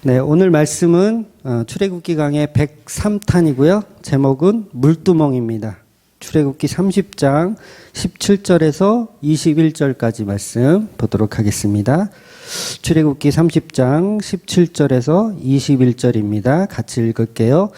네, 오늘 말씀은 출애굽기 강의 103탄이고요. 제목은 물두멍입니다. 출애굽기 30장 17절에서 21절까지 말씀 보도록 하겠습니다. 출애굽기 30장 17절에서 21절입니다. 같이 읽을게요.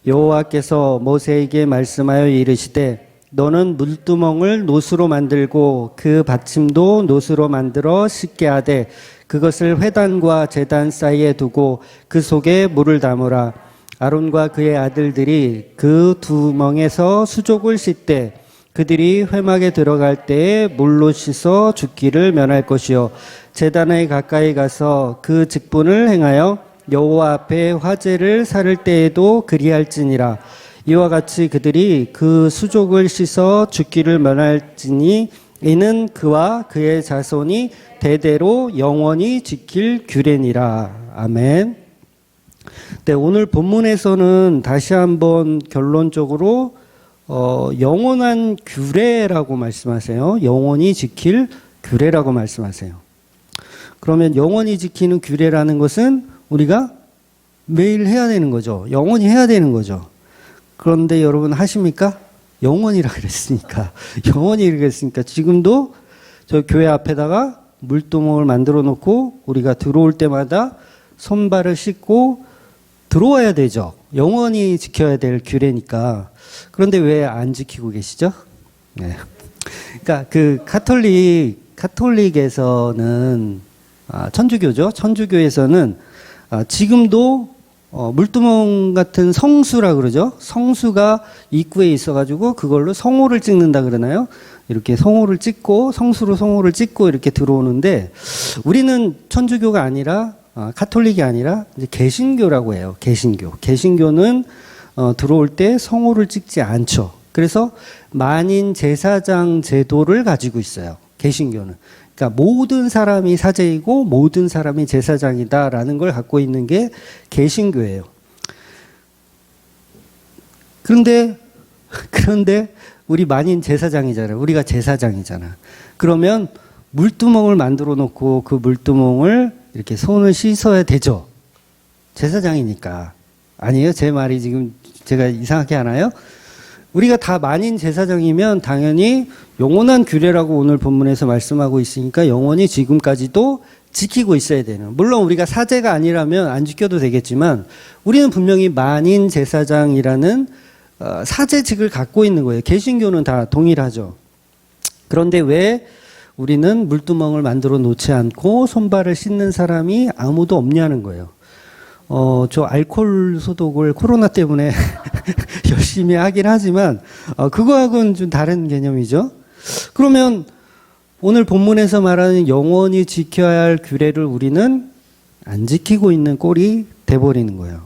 여호와께서 모세에게 말씀하여 이르시되 너는 물두멍을 노수로 만들고 그 받침도 노수로 만들어 씻게 하되 그것을 회단과 제단 사이에 두고 그 속에 물을 담으라. 아론과 그의 아들들이 그 두멍에서 수족을 씻되 그들이 회막에 들어갈 때에 물로 씻어 죽기를 면할 것이요 제단에 가까이 가서 그 직분을 행하여 여호와 앞에 화제를 살을 때에도 그리할지니라. 이와 같이 그들이 그 수족을 씻어 죽기를 면할지니 이는 그와 그의 자손이 대대로 영원히 지킬 규례니라. 아멘. 네, 오늘 본문에서는 다시 한번 결론적으로 영원한 규례라고 말씀하세요. 영원히 지킬 규례라고 말씀하세요. 그러면 영원히 지키는 규례라는 것은 우리가 매일 해야 되는 거죠. 영원히 해야 되는 거죠. 그런데 여러분 하십니까? 영원이라 그랬으니까. 영원히 그랬으니까 지금도 저 교회 앞에다가 물두멍을 만들어 놓고 우리가 들어올 때마다 손발을 씻고 들어와야 되죠. 영원히 지켜야 될 규례니까. 그런데 왜 안 지키고 계시죠? 네. 그러니까 그 카톨릭에서는 천주교죠. 천주교에서는 지금도 물두멍 같은 성수라 그러죠. 성수가 입구에 있어가지고 그걸로 성호를 찍는다 그러나요? 이렇게 성호를 찍고 성수로 성호를 찍고 이렇게 들어오는데 우리는 천주교가 아니라 카톨릭이 아니라 이제 개신교라고 해요. 개신교. 개신교는 들어올 때 성호를 찍지 않죠. 그래서 만인 제사장 제도를 가지고 있어요. 개신교는. 그러니까 모든 사람이 사제이고 모든 사람이 제사장이다라는 걸 갖고 있는 게 개신교예요. 그런데 우리 만인 제사장이잖아요. 우리가 제사장이잖아. 그러면 물두멍을 만들어 놓고 그 물두멍을 이렇게 손을 씻어야 되죠. 제사장이니까. 아니에요? 제 말이 지금 제가 이상하게 하나요? 우리가 다 만인 제사장이면 당연히 영원한 규례라고 오늘 본문에서 말씀하고 있으니까 영원히 지금까지도 지키고 있어야 되는. 물론 우리가 사제가 아니라면 안 지켜도 되겠지만 우리는 분명히 만인 제사장이라는 사제직을 갖고 있는 거예요. 개신교는 다 동일하죠. 그런데 왜 우리는 물두멍을 만들어 놓지 않고 손발을 씻는 사람이 아무도 없냐는 거예요. 저 알코올 소독을 코로나 때문에 열심히 하긴 하지만 그거하고는 좀 다른 개념이죠. 그러면 오늘 본문에서 말하는 영원히 지켜야 할 규례를 우리는 안 지키고 있는 꼴이 돼버리는 거예요.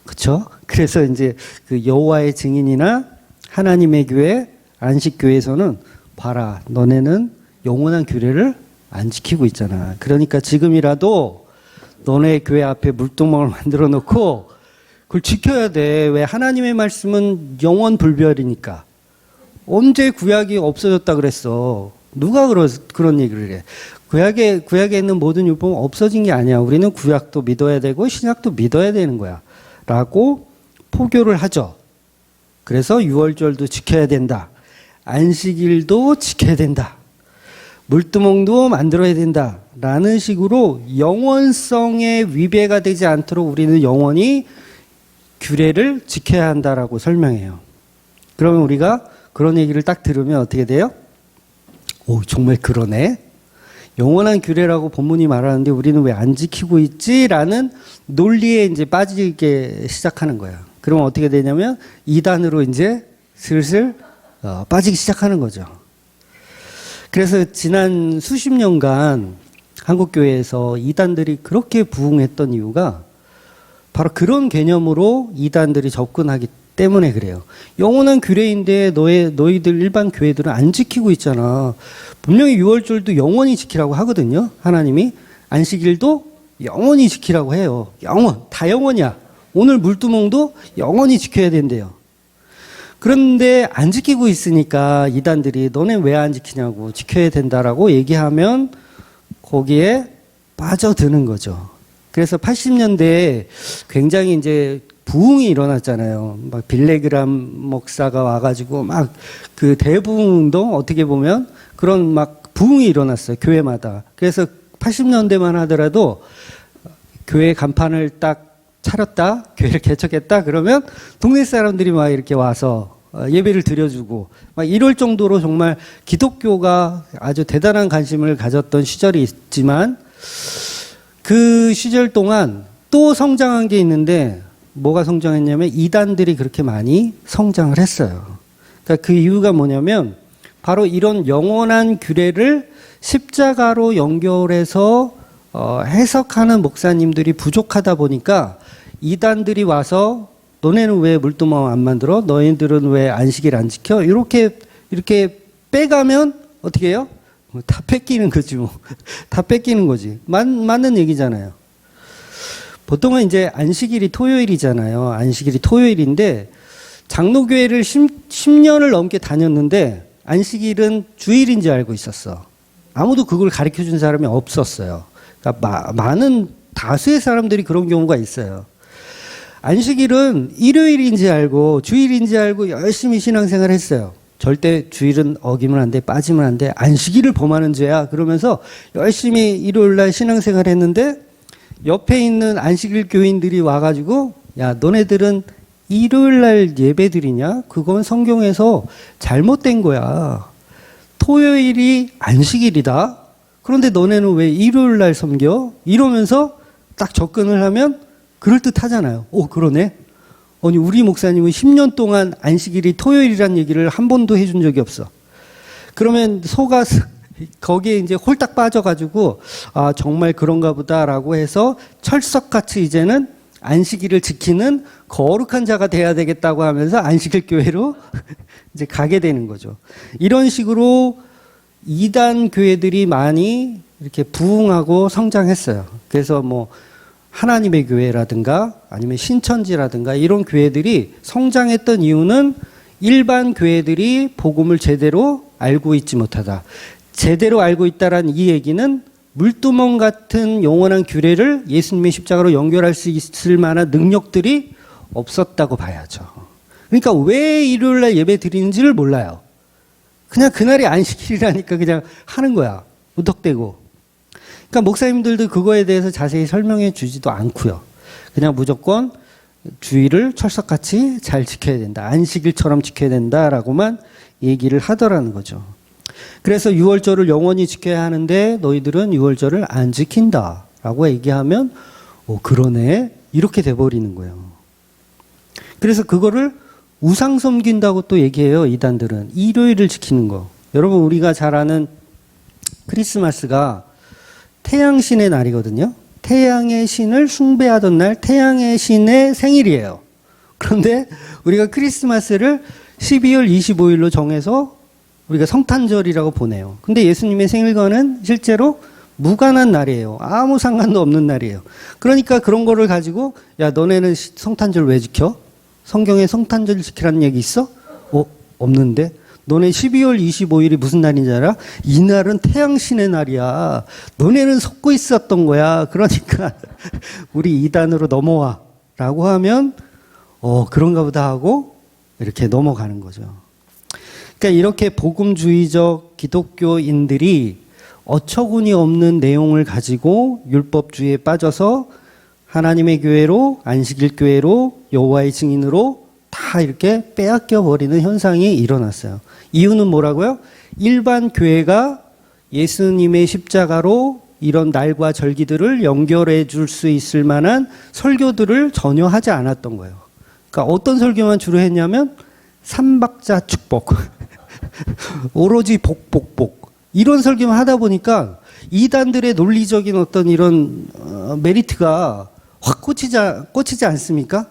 그렇죠? 그래서 이제 그 여호와의 증인이나 하나님의 교회, 안식교회에서는 봐라, 너네는 영원한 규례를 안 지키고 있잖아. 그러니까 지금이라도 너네 교회 앞에 물두멍을 만들어 놓고 그걸 지켜야 돼. 왜? 하나님의 말씀은 영원 불변이니까. 언제 구약이 없어졌다 그랬어? 누가 그런 얘기를 해? 구약에 있는 모든 율법은 없어진 게 아니야. 우리는 구약도 믿어야 되고 신약도 믿어야 되는 거야. 라고 포교를 하죠. 그래서 유월절도 지켜야 된다. 안식일도 지켜야 된다. 물두멍도 만들어야 된다. 라는 식으로 영원성에 위배가 되지 않도록 우리는 영원히 규례를 지켜야 한다라고 설명해요. 그러면 우리가 그런 얘기를 딱 들으면 어떻게 돼요? 오, 정말 그러네. 영원한 규례라고 본문이 말하는데 우리는 왜 안 지키고 있지? 라는 논리에 이제 빠지게 시작하는 거야. 그러면 어떻게 되냐면 이단으로 이제 슬슬 빠지기 시작하는 거죠. 그래서 지난 수십 년간 한국교회에서 이단들이 그렇게 부흥했던 이유가 바로 그런 개념으로 이단들이 접근하기 때문에 그래요. 영원한 규례인데 너희들 일반 교회들은 안 지키고 있잖아. 분명히 유월절도 영원히 지키라고 하거든요. 하나님이. 안식일도 영원히 지키라고 해요. 다 영원이야. 오늘 물두멍도 영원히 지켜야 된대요. 그런데 안 지키고 있으니까 이단들이 너네 왜 안 지키냐고, 지켜야 된다라고 얘기하면 거기에 빠져드는 거죠. 그래서 80년대에 굉장히 이제 부흥이 일어났잖아요. 막 빌레그람 목사가 와가지고 막 그 대부흥도 어떻게 보면 그런 막 부흥이 일어났어요. 교회마다. 그래서 80년대만 하더라도 교회 간판을 딱 차렸다, 교회를 개척했다, 그러면 동네 사람들이 막 이렇게 와서 예배를 드려주고 막 이럴 정도로 정말 기독교가 아주 대단한 관심을 가졌던 시절이 있지만 그 시절 동안 또 성장한 게 있는데 뭐가 성장했냐면 이단들이 그렇게 많이 성장을 했어요. 그러니까 그 이유가 뭐냐면 바로 이런 영원한 규례를 십자가로 연결해서 해석하는 목사님들이 부족하다 보니까 이단들이 와서 너네는 왜 물두멍 안 만들어? 너희들은 왜 안식일 안 지켜? 이렇게 빼가면 어떻게 해요? 다 뺏기는 거지 뭐. 다 뺏기는 거지. 맞는 얘기잖아요. 보통은 이제 안식일이 토요일이잖아요. 안식일이 토요일인데 장로교회를 10년을 넘게 다녔는데 안식일은 주일인지 알고 있었어. 아무도 그걸 가르쳐 준 사람이 없었어요. 그러니까 많은 다수의 사람들이 그런 경우가 있어요. 안식일은 일요일인지 알고 주일인지 알고 열심히 신앙생활 했어요. 절대 주일은 어기면 안 돼, 빠지면 안 돼, 안식일을 범하는 죄야. 그러면서 열심히 일요일날 신앙생활 했는데 옆에 있는 안식일 교인들이 와가지고 야, 너네들은 일요일날 예배 드리냐? 그건 성경에서 잘못된 거야. 토요일이 안식일이다. 그런데 너네는 왜 일요일날 섬겨? 이러면서 딱 접근을 하면 그럴듯하잖아요. 오, 그러네. 아니, 우리 목사님은 10년 동안 안식일이 토요일이란 얘기를 한 번도 해준 적이 없어. 그러면 속아서 거기에 이제 홀딱 빠져가지고 아, 정말 그런가 보다라고 해서 철석같이 이제는 안식일을 지키는 거룩한 자가 돼야 되겠다고 하면서 안식일 교회로 이제 가게 되는 거죠. 이런 식으로 이단 교회들이 많이 이렇게 부흥하고 성장했어요. 그래서 뭐 하나님의 교회라든가 아니면 신천지라든가 이런 교회들이 성장했던 이유는 일반 교회들이 복음을 제대로 알고 있지 못하다. 제대로 알고 있다라는 이 얘기는 물두멍 같은 영원한 규례를 예수님의 십자가로 연결할 수 있을 만한 능력들이 없었다고 봐야죠. 그러니까 왜 일요일날 예배 드리는지를 몰라요. 그냥 그날이 안식일이라니까 그냥 하는 거야. 무턱대고. 그러니까 목사님들도 그거에 대해서 자세히 설명해 주지도 않고요. 그냥 무조건 주의를 철석같이 잘 지켜야 된다. 안식일처럼 지켜야 된다라고만 얘기를 하더라는 거죠. 그래서 유월절을 영원히 지켜야 하는데 너희들은 유월절을 안 지킨다라고 얘기하면 그러네 이렇게 돼버리는 거예요. 그래서 그거를 우상 섬긴다고 또 얘기해요. 이단들은 일요일을 지키는 거. 여러분 우리가 잘 아는 크리스마스가 태양신의 날이거든요. 태양의 신을 숭배하던 날 태양의 신의 생일이에요. 그런데 우리가 크리스마스를 12월 25일로 정해서 우리가 성탄절이라고 보내요. 근데 예수님의 생일과는 실제로 무관한 날이에요. 아무 상관도 없는 날이에요. 그러니까 그런 거를 가지고 야, 너네는 성탄절 왜 지켜? 성경에 성탄절 지키라는 얘기 있어? 없는데? 너네 12월 25일이 무슨 날인지 알아? 이날은 태양신의 날이야. 너네는 속고 있었던 거야. 그러니까 우리 이단으로 넘어와 라고 하면 그런가 보다 하고 이렇게 넘어가는 거죠. 그러니까 이렇게 복음주의적 기독교인들이 어처구니 없는 내용을 가지고 율법주의에 빠져서 하나님의 교회로 안식일 교회로 여호와의 증인으로 다 이렇게 빼앗겨 버리는 현상이 일어났어요. 이유는 뭐라고요? 일반 교회가 예수님의 십자가로 이런 날과 절기들을 연결해 줄 수 있을 만한 설교들을 전혀 하지 않았던 거예요. 그러니까 어떤 설교만 주로 했냐면 삼박자 축복 오로지 복 이런 설교만 하다 보니까 이단들의 논리적인 어떤 이런 메리트가 확 꽂히지 않습니까?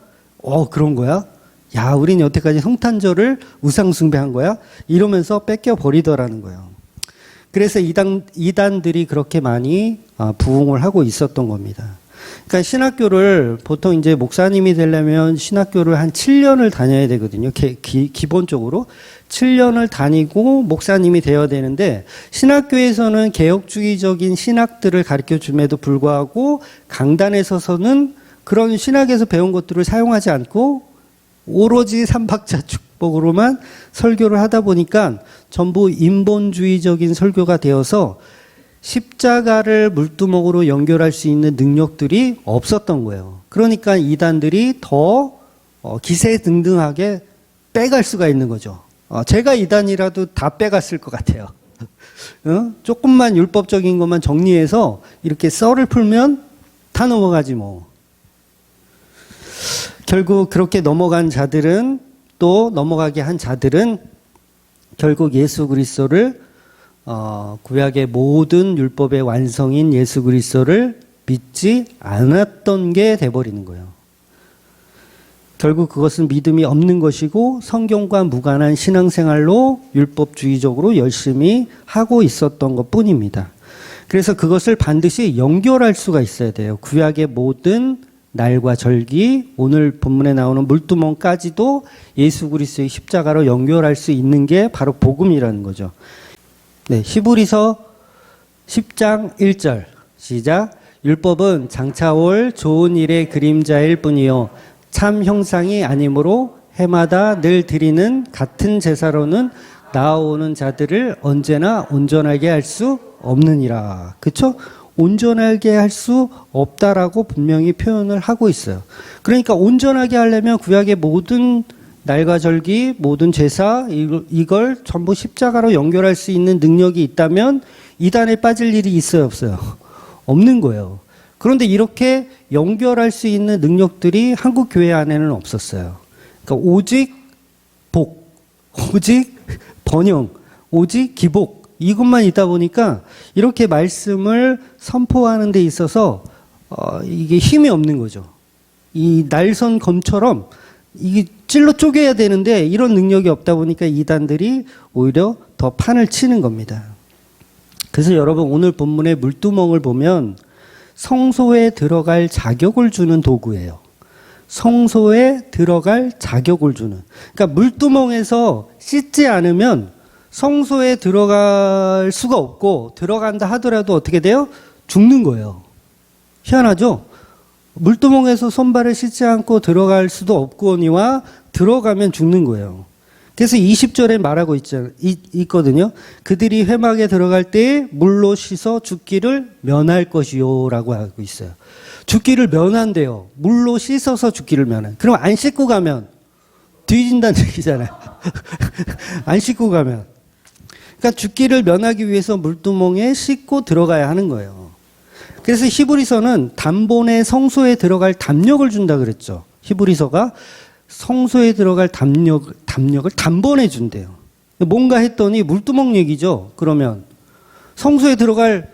그런 거야? 야, 우린 여태까지 성탄절을 우상 숭배한 거야? 이러면서 뺏겨 버리더라는 거예요. 그래서 이단들이 그렇게 많이 부흥을 하고 있었던 겁니다. 그러니까 신학교를 보통 이제 목사님이 되려면 신학교를 한 7년을 다녀야 되거든요. 기본적으로 7년을 다니고 목사님이 되어야 되는데 신학교에서는 개혁주의적인 신학들을 가르쳐 줌에도 불구하고 강단에 서서는 그런 신학에서 배운 것들을 사용하지 않고 오로지 삼박자 축복으로만 설교를 하다 보니까 전부 인본주의적인 설교가 되어서 십자가를 물두멍으로 연결할 수 있는 능력들이 없었던 거예요. 그러니까 이단들이 더 기세등등하게 빼갈 수가 있는 거죠. 제가 이단이라도 다 빼갔을 것 같아요. 조금만 율법적인 것만 정리해서 이렇게 썰을 풀면 다 넘어가지 뭐. 결국 그렇게 넘어간 자들은 또 넘어가게 한 자들은 결국 예수 그리스도를 구약의 모든 율법의 완성인 예수 그리스도를 믿지 않았던 게 돼버리는 거예요. 결국 그것은 믿음이 없는 것이고 성경과 무관한 신앙생활로 율법주의적으로 열심히 하고 있었던 것 뿐입니다. 그래서 그것을 반드시 연결할 수가 있어야 돼요. 구약의 모든 날과 절기, 오늘 본문에 나오는 물두멍까지도 예수 그리스도의 십자가로 연결할 수 있는 게 바로 복음이라는 거죠. 네, 히브리서 10장 1절 시작. 율법은 장차올 좋은 일의 그림자일 뿐이요 참 형상이 아니므로 해마다 늘 드리는 같은 제사로는 나아오는 자들을 언제나 온전하게 할 수 없느니라. 그렇죠? 온전하게 할 수 없다라고 분명히 표현을 하고 있어요. 그러니까 온전하게 하려면 구약의 모든 날과 절기, 모든 제사, 이걸 전부 십자가로 연결할 수 있는 능력이 있다면 이단에 빠질 일이 있어요, 없어요? 없는 거예요. 그런데 이렇게 연결할 수 있는 능력들이 한국 교회 안에는 없었어요. 그러니까 오직 복, 오직 번영, 오직 기복, 이것만 있다 보니까 이렇게 말씀을 선포하는 데 있어서 이게 힘이 없는 거죠. 이 날선 검처럼 이게 찔러 쪼개야 되는데 이런 능력이 없다 보니까 이단들이 오히려 더 판을 치는 겁니다. 그래서 여러분 오늘 본문의 물두멍을 보면 성소에 들어갈 자격을 주는 도구예요. 성소에 들어갈 자격을 주는. 그러니까 물두멍에서 씻지 않으면 성소에 들어갈 수가 없고 들어간다 하더라도 어떻게 돼요? 죽는 거예요. 희한하죠? 물두멍에서 손발을 씻지 않고 들어갈 수도 없거니와 들어가면 죽는 거예요. 그래서 20절에 말하고 있거든요. 그들이 회막에 들어갈 때 물로 씻어 죽기를 면할 것이요 라고 하고 있어요. 죽기를 면한대요. 물로 씻어서 죽기를 면한. 그럼 안 씻고 가면 뒤진다는 얘기잖아요. 안 씻고 가면. 그러니까 죽기를 면하기 위해서 물두멍에 씻고 들어가야 하는 거예요. 그래서 히브리서는 단번에 성소에 들어갈 담력을 준다 그랬죠. 히브리서가 성소에 들어갈 담력을 단번에 준대요. 뭔가 했더니 물두멍 얘기죠. 그러면 성소에 들어갈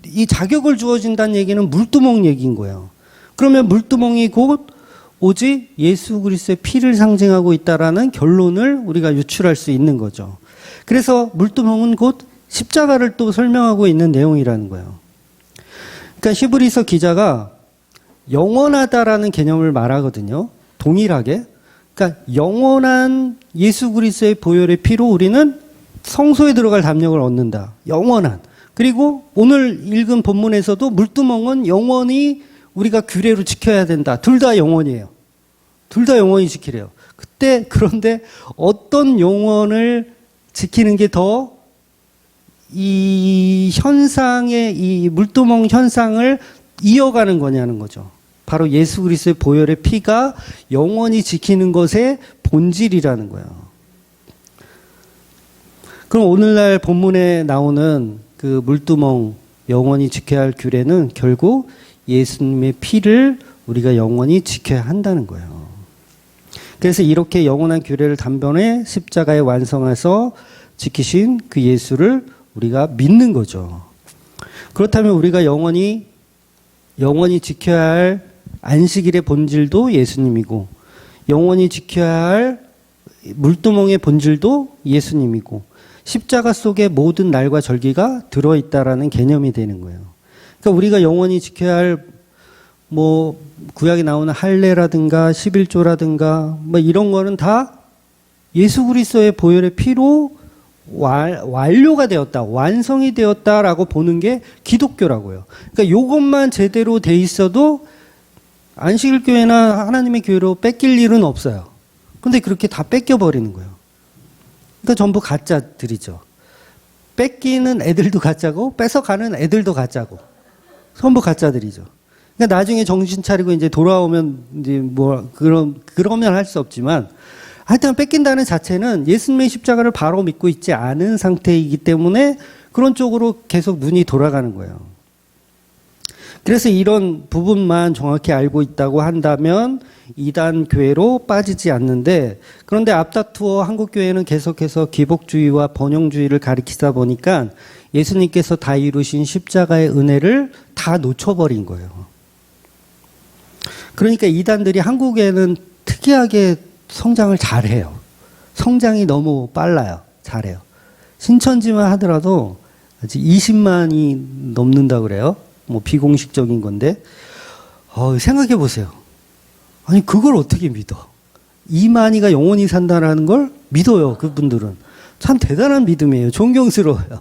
이 자격을 주어진다는 얘기는 물두멍 얘기인 거예요. 그러면 물두멍이 곧 오직 예수 그리스도의 피를 상징하고 있다라는 결론을 우리가 유출할 수 있는 거죠. 그래서 물두멍은 곧 십자가를 또 설명하고 있는 내용이라는 거예요. 그러니까 히브리서 기자가 영원하다라는 개념을 말하거든요. 동일하게. 그러니까 영원한 예수 그리스도의 보혈의 피로 우리는 성소에 들어갈 담력을 얻는다. 영원한. 그리고 오늘 읽은 본문에서도 물두멍은 영원히 우리가 규례로 지켜야 된다. 둘 다 영원이에요. 둘 다 영원히 지키래요. 그런데 어떤 영원을 지키는 게 더 이 현상의 이 물두멍 현상을 이어가는 거냐는 거죠. 바로 예수 그리스도의 보혈의 피가 영원히 지키는 것의 본질이라는 거예요. 그럼 오늘날 본문에 나오는 그 물두멍 영원히 지켜야 할 규례는 결국 예수님의 피를 우리가 영원히 지켜야 한다는 거예요. 그래서 이렇게 영원한 규례를 단번에 십자가에 완성해서 지키신 그 예수를 우리가 믿는 거죠. 그렇다면 우리가 영원히 지켜야 할 안식일의 본질도 예수님이고 영원히 지켜야 할 물두멍의 본질도 예수님이고 십자가 속에 모든 날과 절기가 들어있다라는 개념이 되는 거예요. 그러니까 우리가 영원히 지켜야 할 뭐 구약에 나오는 할례라든가 11조라든가 뭐 이런 거는 다 예수 그리스도의 보혈의 피로 완료가 되었다, 완성이 되었다라고 보는 게 기독교라고요. 그러니까 요것만 제대로 돼 있어도 안식일 교회나 하나님의 교회로 뺏길 일은 없어요. 근데 그렇게 다 뺏겨버리는 거예요. 그러니까 전부 가짜들이죠. 뺏기는 애들도 가짜고 뺏어가는 애들도 가짜고 전부 가짜들이죠. 그러니까 나중에 정신 차리고 이제 돌아오면 이제 뭐 그러면 할 수 없지만 하여튼 뺏긴다는 자체는 예수님의 십자가를 바로 믿고 있지 않은 상태이기 때문에 그런 쪽으로 계속 눈이 돌아가는 거예요. 그래서 이런 부분만 정확히 알고 있다고 한다면 이단 교회로 빠지지 않는데, 그런데 앞다투어 한국교회는 계속해서 기복주의와 번영주의를 가리키다 보니까 예수님께서 다 이루신 십자가의 은혜를 다 놓쳐버린 거예요. 그러니까 이단들이 한국에는 특이하게 성장을 잘해요. 성장이 너무 빨라요. 잘해요. 신천지만 하더라도 아직 20만이 넘는다 그래요. 뭐 비공식적인 건데 생각해 보세요. 아니 그걸 어떻게 믿어? 2만이가 영원히 산다라는 걸 믿어요. 그분들은 참 대단한 믿음이에요. 존경스러워요.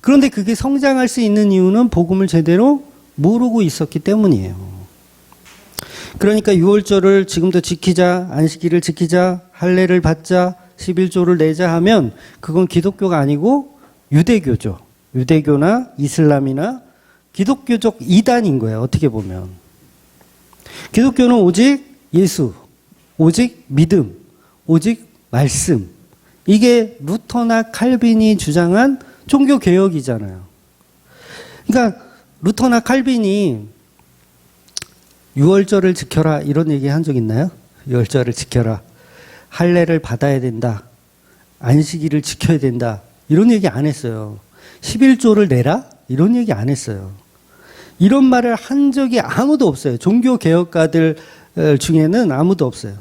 그런데 그게 성장할 수 있는 이유는 복음을 제대로 모르고 있었기 때문이에요. 그러니까 6월절을 지금도 지키자, 안식일을 지키자, 할례를 받자, 11조를 내자 하면 그건 기독교가 아니고 유대교죠. 유대교나 이슬람이나 기독교적 이단인 거예요. 어떻게 보면. 기독교는 오직 예수, 오직 믿음, 오직 말씀. 이게 루터나 칼빈이 주장한 종교개혁이잖아요. 그러니까 루터나 칼빈이 6월절을 지켜라 이런 얘기 한 적 있나요? 6월절을 지켜라. 할례를 받아야 된다. 안식일을 지켜야 된다. 이런 얘기 안 했어요. 11조를 내라? 이런 얘기 안 했어요. 이런 말을 한 적이 아무도 없어요. 종교개혁가들 중에는 아무도 없어요.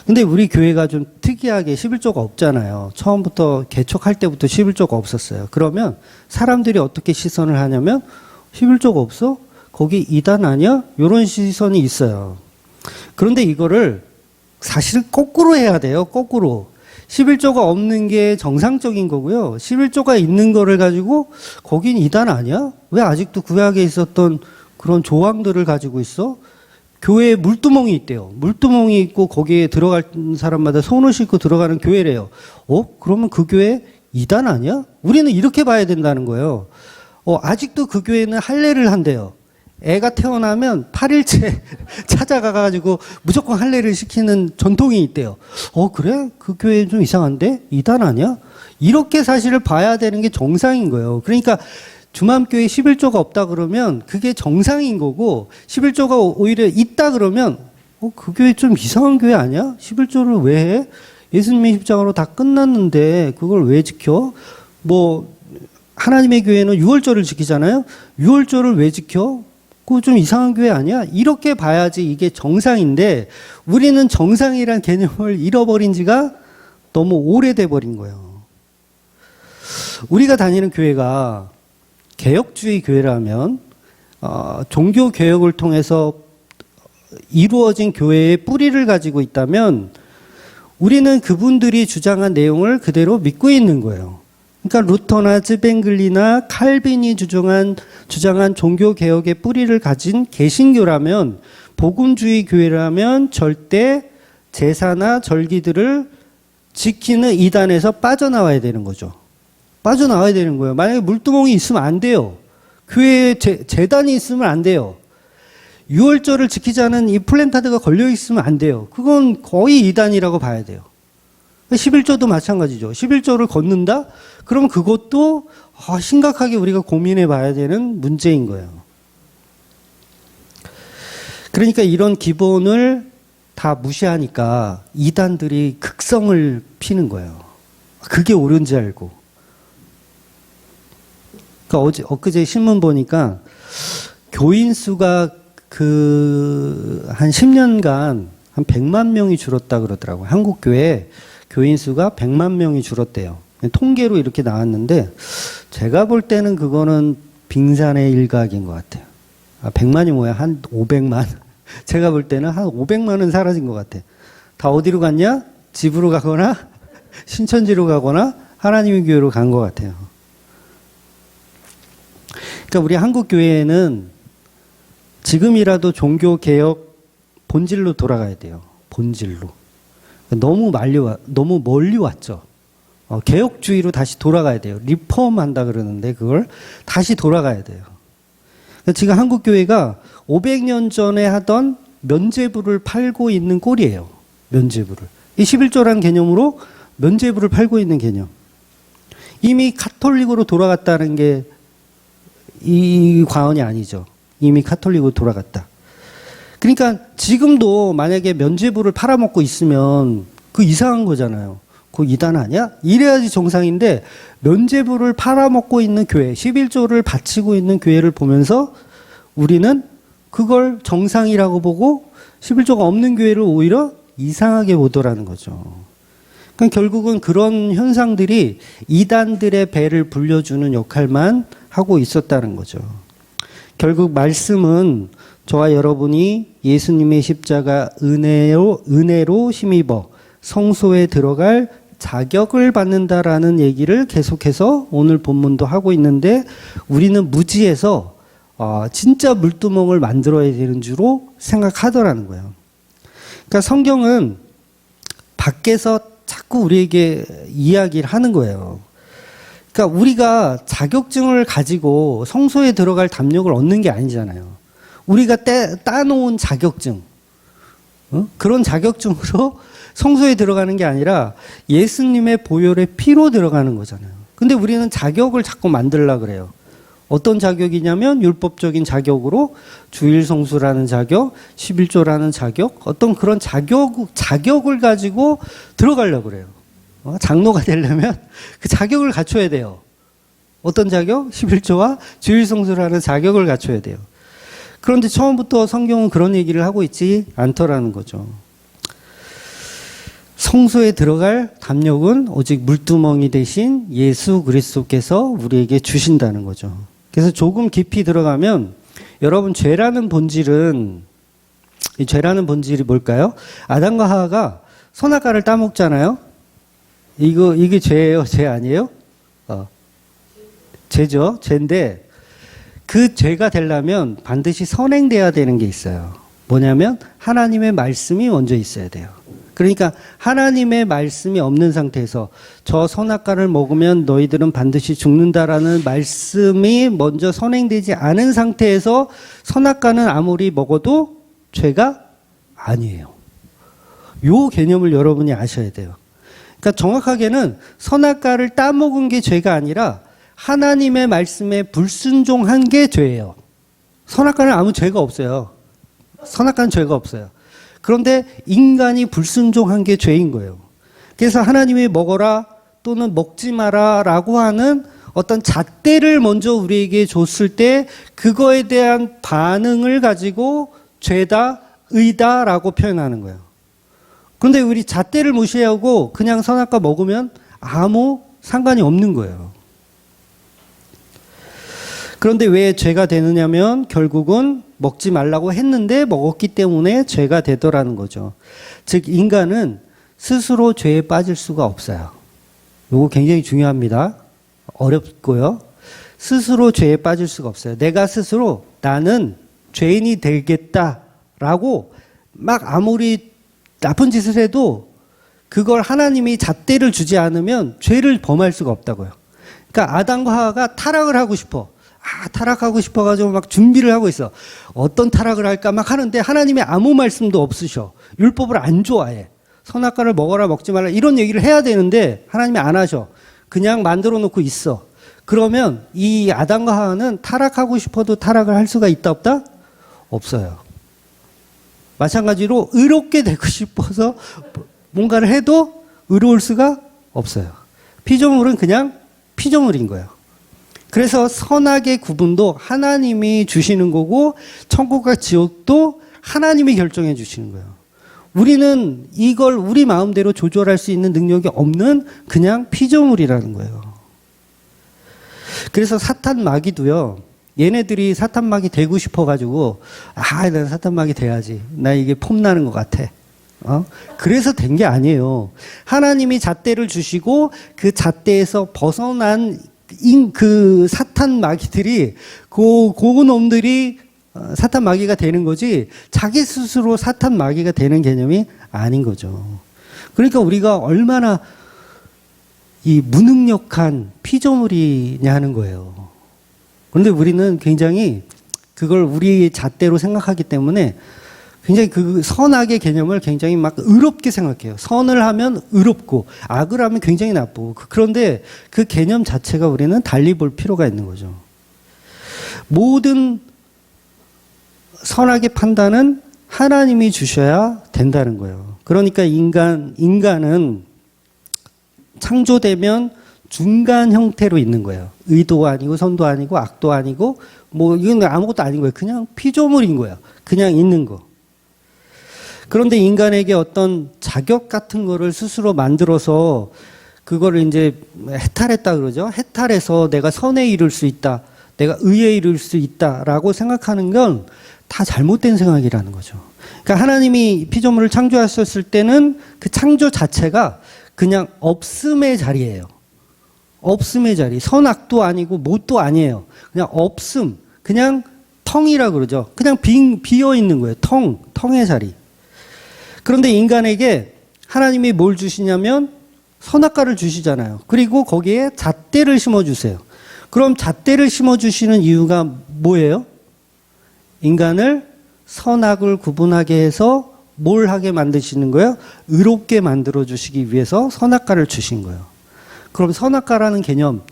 근데 우리 교회가 좀 특이하게 11조가 없잖아요. 처음부터 개척할 때부터 11조가 없었어요. 그러면 사람들이 어떻게 시선을 하냐면 11조가 없어? 거기 이단 아니야? 이런 시선이 있어요. 그런데 이거를 사실은 거꾸로 해야 돼요. 거꾸로. 11조가 없는 게 정상적인 거고요. 11조가 있는 거를 가지고 거긴 이단 아니야? 왜 아직도 구약에 있었던 그런 조항들을 가지고 있어? 교회에 물두멍이 있대요. 물두멍이 있고 거기에 들어갈 사람마다 손을 씻고 들어가는 교회래요. 그러면 그 교회 이단 아니야? 우리는 이렇게 봐야 된다는 거예요. 아직도 그 교회는 할례를 한대요. 애가 태어나면 8일째 찾아가가지고 무조건 할례를 시키는 전통이 있대요. 그래? 그 교회 좀 이상한데? 이단 아니야? 이렇게 사실을 봐야 되는 게 정상인 거예요. 그러니까 주맘교회 11조가 없다 그러면 그게 정상인 거고, 11조가 오히려 있다 그러면 그 교회 좀 이상한 교회 아니야? 11조를 왜 해? 예수님의 십자가로 다 끝났는데 그걸 왜 지켜? 뭐 하나님의 교회는 6월절을 지키잖아요. 6월절을 왜 지켜? 그거 좀 이상한 교회 아니야? 이렇게 봐야지 이게 정상인데, 우리는 정상이란 개념을 잃어버린 지가 너무 오래돼 버린 거예요. 우리가 다니는 교회가 개혁주의 교회라면 종교 개혁을 통해서 이루어진 교회의 뿌리를 가지고 있다면 우리는 그분들이 주장한 내용을 그대로 믿고 있는 거예요. 그러니까 루터나 즈뱅글리나 칼빈이 주장한 종교 개혁의 뿌리를 가진 개신교라면, 복음주의 교회라면 절대 제사나 절기들을 지키는 이단에서 빠져나와야 되는 거죠. 빠져나와야 되는 거예요. 만약에 물두멍이 있으면 안 돼요. 교회에 재단이 있으면 안 돼요. 6월절을 지키자는 이 플랜카드가 걸려 있으면 안 돼요. 그건 거의 이단이라고 봐야 돼요. 11조도 마찬가지죠. 11조를 걷는다? 그럼 그것도 심각하게 우리가 고민해 봐야 되는 문제인 거예요. 그러니까 이런 기본을 다 무시하니까 이단들이 극성을 피는 거예요. 그게 옳은지 알고. 그러니까 엊그제 신문 보니까 교인 수가 한 10년간 한 100만 명이 줄었다 그러더라고요. 한국 교회 교인 수가 100만 명이 줄었대요. 통계로 이렇게 나왔는데 제가 볼 때는 그거는 빙산의 일각인 것 같아요. 100만이 뭐야? 한 500만. 제가 볼 때는 한 500만은 사라진 것 같아. 다 어디로 갔냐? 집으로 가거나 신천지로 가거나 하나님의 교회로 간 것 같아요. 그러니까 우리 한국 교회에는 지금이라도 종교 개혁 본질로 돌아가야 돼요. 본질로. 너무 멀리 왔죠. 개혁주의로 다시 돌아가야 돼요. 리폼한다 그러는데 그걸 다시 돌아가야 돼요. 지금 한국 교회가 500년 전에 하던 면죄부를 팔고 있는 꼴이에요. 면죄부를. 이 11조라는 개념으로 면죄부를 팔고 있는 개념. 이미 카톨릭으로 돌아갔다는 게 이 과언이 아니죠. 이미 카톨릭으로 돌아갔다. 그러니까 지금도 만약에 면죄부를 팔아먹고 있으면 그 이상한 거잖아요. 그거 이단 아니야? 이래야지 정상인데 면죄부를 팔아먹고 있는 교회, 11조를 바치고 있는 교회를 보면서 우리는 그걸 정상이라고 보고 11조가 없는 교회를 오히려 이상하게 보더라는 거죠. 그러니까 결국은 그런 현상들이 이단들의 배를 불려주는 역할만 하고 있었다는 거죠. 결국 말씀은 저와 여러분이 예수님의 십자가 은혜로 힘입어 성소에 들어갈 자격을 받는다라는 얘기를 계속해서 오늘 본문도 하고 있는데 우리는 무지해서 진짜 물두멍을 만들어야 되는 줄로 생각하더라는 거예요. 그러니까 성경은 밖에서 자꾸 우리에게 이야기를 하는 거예요. 그러니까 우리가 자격증을 가지고 성소에 들어갈 담력을 얻는 게 아니잖아요. 우리가 따놓은 자격증, 그런 자격증으로 성소에 들어가는 게 아니라 예수님의 보혈의 피로 들어가는 거잖아요. 근데 우리는 자격을 자꾸 만들려고 그래요. 어떤 자격이냐면 율법적인 자격으로 주일 성수라는 자격, 11조라는 자격, 어떤 그런 자격을 가지고 들어가려고 그래요. 장로가 되려면 그 자격을 갖춰야 돼요. 어떤 자격? 11조와 주일 성수라는 자격을 갖춰야 돼요. 그런데 처음부터 성경은 그런 얘기를 하고 있지 않더라는 거죠. 성소에 들어갈 담력은 오직 물두멍이 되신 예수 그리스도께서 우리에게 주신다는 거죠. 그래서 조금 깊이 들어가면 여러분 죄라는 본질이 뭘까요? 아담과 하와가 선악과를 따먹잖아요. 이게 죄예요? 죄 아니에요? 죄죠. 죄인데 그 죄가 되려면 반드시 선행돼야 되는 게 있어요. 뭐냐면 하나님의 말씀이 먼저 있어야 돼요. 그러니까 하나님의 말씀이 없는 상태에서 저 선악과를 먹으면 너희들은 반드시 죽는다라는 말씀이 먼저 선행되지 않은 상태에서 선악과는 아무리 먹어도 죄가 아니에요. 요 개념을 여러분이 아셔야 돼요. 그러니까 정확하게는 선악과를 따먹은 게 죄가 아니라 하나님의 말씀에 불순종한 게 죄예요. 선악과는 아무 죄가 없어요. 선악과는 죄가 없어요. 그런데 인간이 불순종한 게 죄인 거예요. 그래서 하나님이 먹어라 또는 먹지 마라 라고 하는 어떤 잣대를 먼저 우리에게 줬을 때 그거에 대한 반응을 가지고 죄다, 의다라고 표현하는 거예요. 그런데 우리 잣대를 무시하고 그냥 선악과 먹으면 아무 상관이 없는 거예요. 그런데 왜 죄가 되느냐면 결국은 먹지 말라고 했는데 먹었기 때문에 죄가 되더라는 거죠. 즉 인간은 스스로 죄에 빠질 수가 없어요. 이거 굉장히 중요합니다. 어렵고요. 스스로 죄에 빠질 수가 없어요. 내가 스스로 나는 죄인이 되겠다라고 막 아무리 나쁜 짓을 해도 그걸 하나님이 잣대를 주지 않으면 죄를 범할 수가 없다고요. 그러니까 아담과 하와가 타락을 하고 싶어. 타락하고 싶어가지고 막 준비를 하고 있어. 어떤 타락을 할까 막 하는데 하나님이 아무 말씀도 없으셔. 율법을 안 좋아해. 선악과를 먹어라 먹지 말라 이런 얘기를 해야 되는데 하나님이 안 하셔. 그냥 만들어 놓고 있어. 그러면 이 아담과 하와는 타락하고 싶어도 타락을 할 수가 있다 없다? 없어요. 마찬가지로 의롭게 되고 싶어서 뭔가를 해도 의로울 수가 없어요. 피조물은 그냥 피조물인 거예요. 그래서 선악의 구분도 하나님이 주시는 거고 천국과 지옥도 하나님이 결정해 주시는 거예요. 우리는 이걸 우리 마음대로 조절할 수 있는 능력이 없는 그냥 피조물이라는 거예요. 그래서 사탄 마귀도요. 얘네들이 사탄막이 되고 싶어가지고, 난 사탄막이 돼야지. 나 이게 폼나는 것 같아. 그래서 된 게 아니에요. 하나님이 잣대를 주시고 그 잣대에서 벗어난 그 사탄 마귀들이 그 놈들이 사탄 마귀가 되는 거지 자기 스스로 사탄 마귀가 되는 개념이 아닌 거죠. 그러니까 우리가 얼마나 이 무능력한 피조물이냐 하는 거예요. 그런데 우리는 굉장히 그걸 우리 잣대로 생각하기 때문에 굉장히 그 선악의 개념을 굉장히 막 의롭게 생각해요. 선을 하면 의롭고 악을 하면 굉장히 나쁘고. 그런데 그 개념 자체가 우리는 달리 볼 필요가 있는 거죠. 모든 선악의 판단은 하나님이 주셔야 된다는 거예요. 그러니까 인간은 창조되면 중간 형태로 있는 거예요. 의도 아니고 선도 아니고 악도 아니고 뭐 이건 아무것도 아닌 거예요. 그냥 피조물인 거예요. 그냥 있는 거. 그런데 인간에게 어떤 자격 같은 거를 스스로 만들어서 그거를 이제 해탈했다 그러죠. 해탈해서 내가 선에 이를 수 있다. 내가 의에 이를 수 있다라고 생각하는 건 다 잘못된 생각이라는 거죠. 그러니까 하나님이 피조물을 창조하셨을 때는 그 창조 자체가 그냥 없음의 자리예요. 없음의 자리. 선악도 아니고 못도 아니에요. 그냥 없음. 그냥 텅이라 그러죠. 그냥 비어 있는 거예요. 텅의 자리. 그런데 인간에게 하나님이 뭘 주시냐면 선악과를 주시잖아요. 그리고 거기에 잣대를 심어주세요. 그럼 잣대를 심어주시는 이유가 뭐예요? 인간을 선악을 구분하게 해서 뭘 하게 만드시는 거예요? 의롭게 만들어주시기 위해서 선악과를 주신 거예요. 그럼 선악과라는 개념,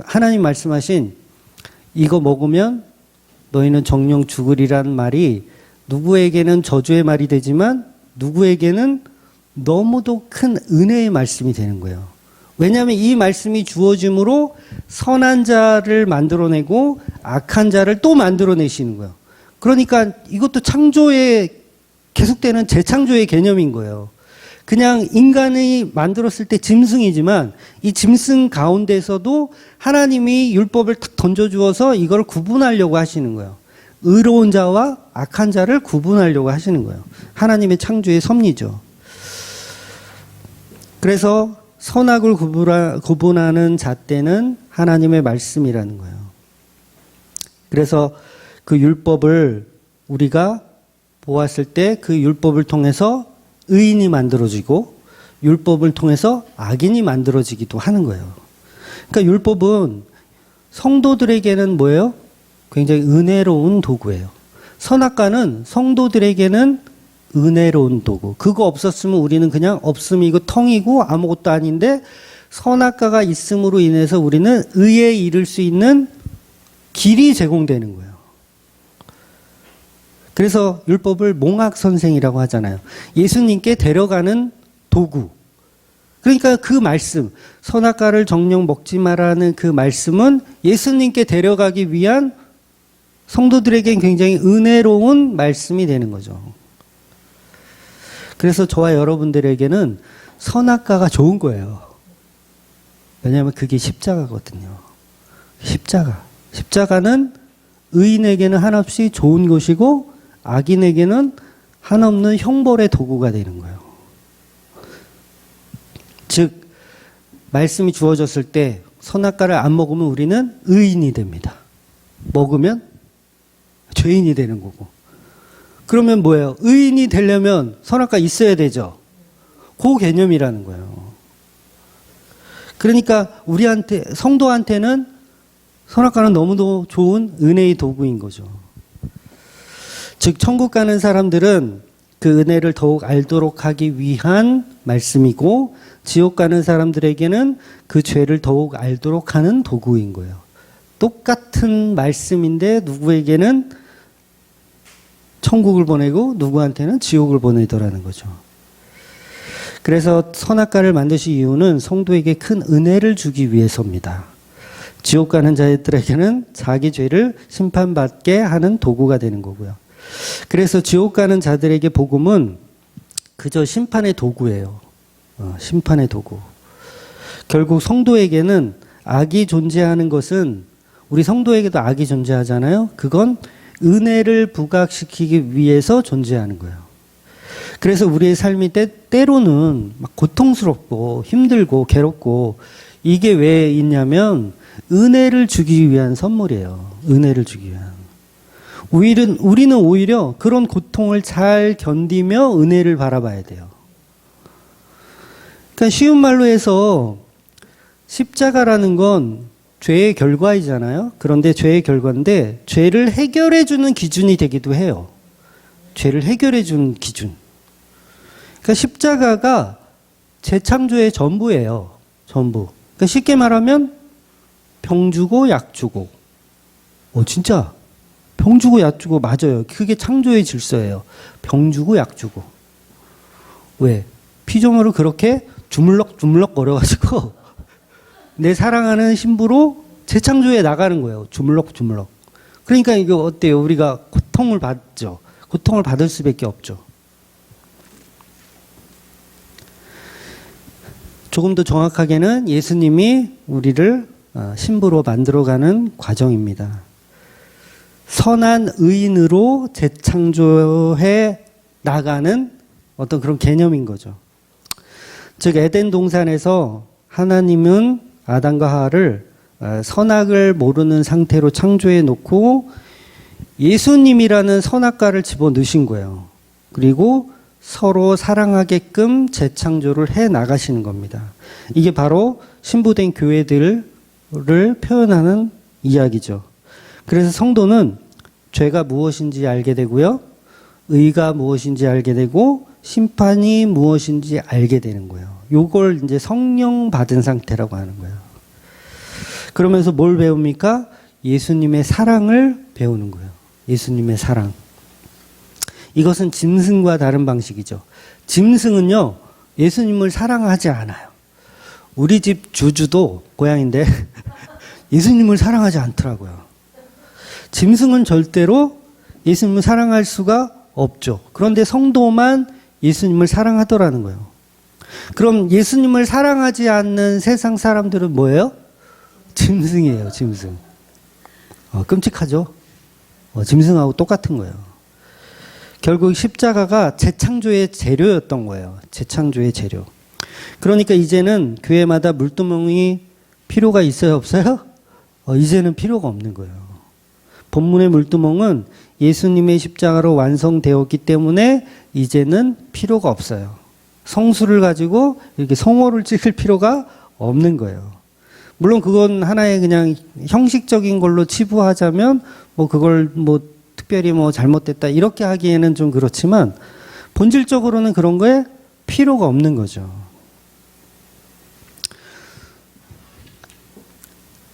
하나님 말씀하신 이거 먹으면 너희는 정령 죽으리라는 말이 누구에게는 저주의 말이 되지만 누구에게는 너무도 큰 은혜의 말씀이 되는 거예요. 왜냐하면 이 말씀이 주어짐으로 선한 자를 만들어내고 악한 자를 또 만들어내시는 거예요. 그러니까 이것도 창조의 계속되는 재창조의 개념인 거예요. 그냥 인간이 만들었을 때 짐승이지만 이 짐승 가운데서도 하나님이 율법을 탁 던져주어서 이걸 구분하려고 하시는 거예요. 의로운 자와 악한 자를 구분하려고 하시는 거예요. 하나님의 창조의 섭리죠. 그래서 선악을 구분하는 잣대는 하나님의 말씀이라는 거예요. 그래서 그 율법을 우리가 보았을 때 그 율법을 통해서 의인이 만들어지고 율법을 통해서 악인이 만들어지기도 하는 거예요. 그러니까 율법은 성도들에게는 뭐예요? 굉장히 은혜로운 도구예요. 선악과는 성도들에게는 은혜로운 도구. 그거 없었으면 우리는 그냥 없음이고 텅이고 아무것도 아닌데 선악과가 있음으로 인해서 우리는 의에 이를 수 있는 길이 제공되는 거예요. 그래서 율법을 몽학 선생이라고 하잖아요. 예수님께 데려가는 도구. 그러니까 그 말씀, 선악과를 정녕 먹지 말라는 그 말씀은 예수님께 데려가기 위한 성도들에겐 굉장히 은혜로운 말씀이 되는 거죠. 그래서 저와 여러분들에게는 선악과가 좋은 거예요. 왜냐하면 그게 십자가거든요. 십자가는 의인에게는 한없이 좋은 것이고 악인에게는 한없는 형벌의 도구가 되는 거예요. 즉 말씀이 주어졌을 때 선악과를 안 먹으면 우리는 의인이 됩니다. 먹으면 죄인이 되는 거고. 그러면 뭐예요? 의인이 되려면 선악과 있어야 되죠. 그 개념이라는 거예요. 그러니까 우리한테 성도한테는 선악과는 너무도 좋은 은혜의 도구인 거죠. 즉 천국 가는 사람들은 그 은혜를 더욱 알도록 하기 위한 말씀이고 지옥 가는 사람들에게는 그 죄를 더욱 알도록 하는 도구인 거예요. 똑같은 말씀인데 누구에게는 천국을 보내고 누구한테는 지옥을 보내더라는 거죠. 그래서 선악과를 만드신 이유는 성도에게 큰 은혜를 주기 위해서입니다. 지옥 가는 자들에게는 자기 죄를 심판받게 하는 도구가 되는 거고요. 그래서 지옥 가는 자들에게 복음은 그저 심판의 도구예요. 심판의 도구. 결국 성도에게는 악이 존재하는 것은 우리 성도에게도 악이 존재하잖아요. 그건 은혜를 부각시키기 위해서 존재하는 거예요. 그래서 우리의 삶이 때로는 막 고통스럽고 힘들고 괴롭고 이게 왜 있냐면 은혜를 주기 위한 선물이에요. 은혜를 주기 위한. 우리는 오히려 그런 고통을 잘 견디며 은혜를 바라봐야 돼요. 그러니까 쉬운 말로 해서 십자가라는 건 죄의 결과이잖아요. 그런데 죄의 결과인데 죄를 해결해 주는 기준이 되기도 해요. 죄를 해결해 주는 기준. 그러니까 십자가가 재창조의 전부예요. 전부. 그러니까 쉽게 말하면 병 주고 약 주고. 진짜 병 주고 약 주고 맞아요. 그게 창조의 질서예요. 병 주고 약 주고. 왜? 피조물을 그렇게 주물럭주물럭 거려가지고 내 사랑하는 신부로 재창조해 나가는 거예요. 주물럭주물럭. 그러니까 이거 어때요? 우리가 고통을 받죠. 고통을 받을 수밖에 없죠. 조금 더 정확하게는 예수님이 우리를 신부로 만들어가는 과정입니다. 선한 의인으로 재창조해 나가는 어떤 그런 개념인 거죠. 즉 에덴 동산에서 하나님은 아담과 하와를 선악을 모르는 상태로 창조해 놓고 예수님이라는 선악과를 집어넣으신 거예요. 그리고 서로 사랑하게끔 재창조를 해 나가시는 겁니다. 이게 바로 신부된 교회들을 표현하는 이야기죠. 그래서 성도는 죄가 무엇인지 알게 되고요. 의가 무엇인지 알게 되고 심판이 무엇인지 알게 되는 거예요. 요걸 이제 성령 받은 상태라고 하는 거예요. 그러면서 뭘 배웁니까? 예수님의 사랑을 배우는 거예요. 예수님의 사랑. 이것은 짐승과 다른 방식이죠. 짐승은요, 예수님을 사랑하지 않아요. 우리 집 주주도 고양인데 예수님을 사랑하지 않더라고요. 짐승은 절대로 예수님을 사랑할 수가 없죠. 그런데 성도만 예수님을 사랑하더라는 거예요. 그럼 예수님을 사랑하지 않는 세상 사람들은 뭐예요? 짐승이에요, 짐승. 끔찍하죠? 짐승하고 똑같은 거예요. 결국 십자가가 재창조의 재료였던 거예요. 재창조의 재료. 그러니까 이제는 교회마다 물두멍이 필요가 있어요, 없어요? 이제는 필요가 없는 거예요. 본문의 물두멍은 예수님의 십자가로 완성되었기 때문에 이제는 필요가 없어요. 성수를 가지고 이렇게 성호를 찍을 필요가 없는 거예요. 물론 그건 하나의 그냥 형식적인 걸로 치부하자면 그걸 특별히 잘못됐다 이렇게 하기에는 좀 그렇지만 본질적으로는 그런 거에 필요가 없는 거죠.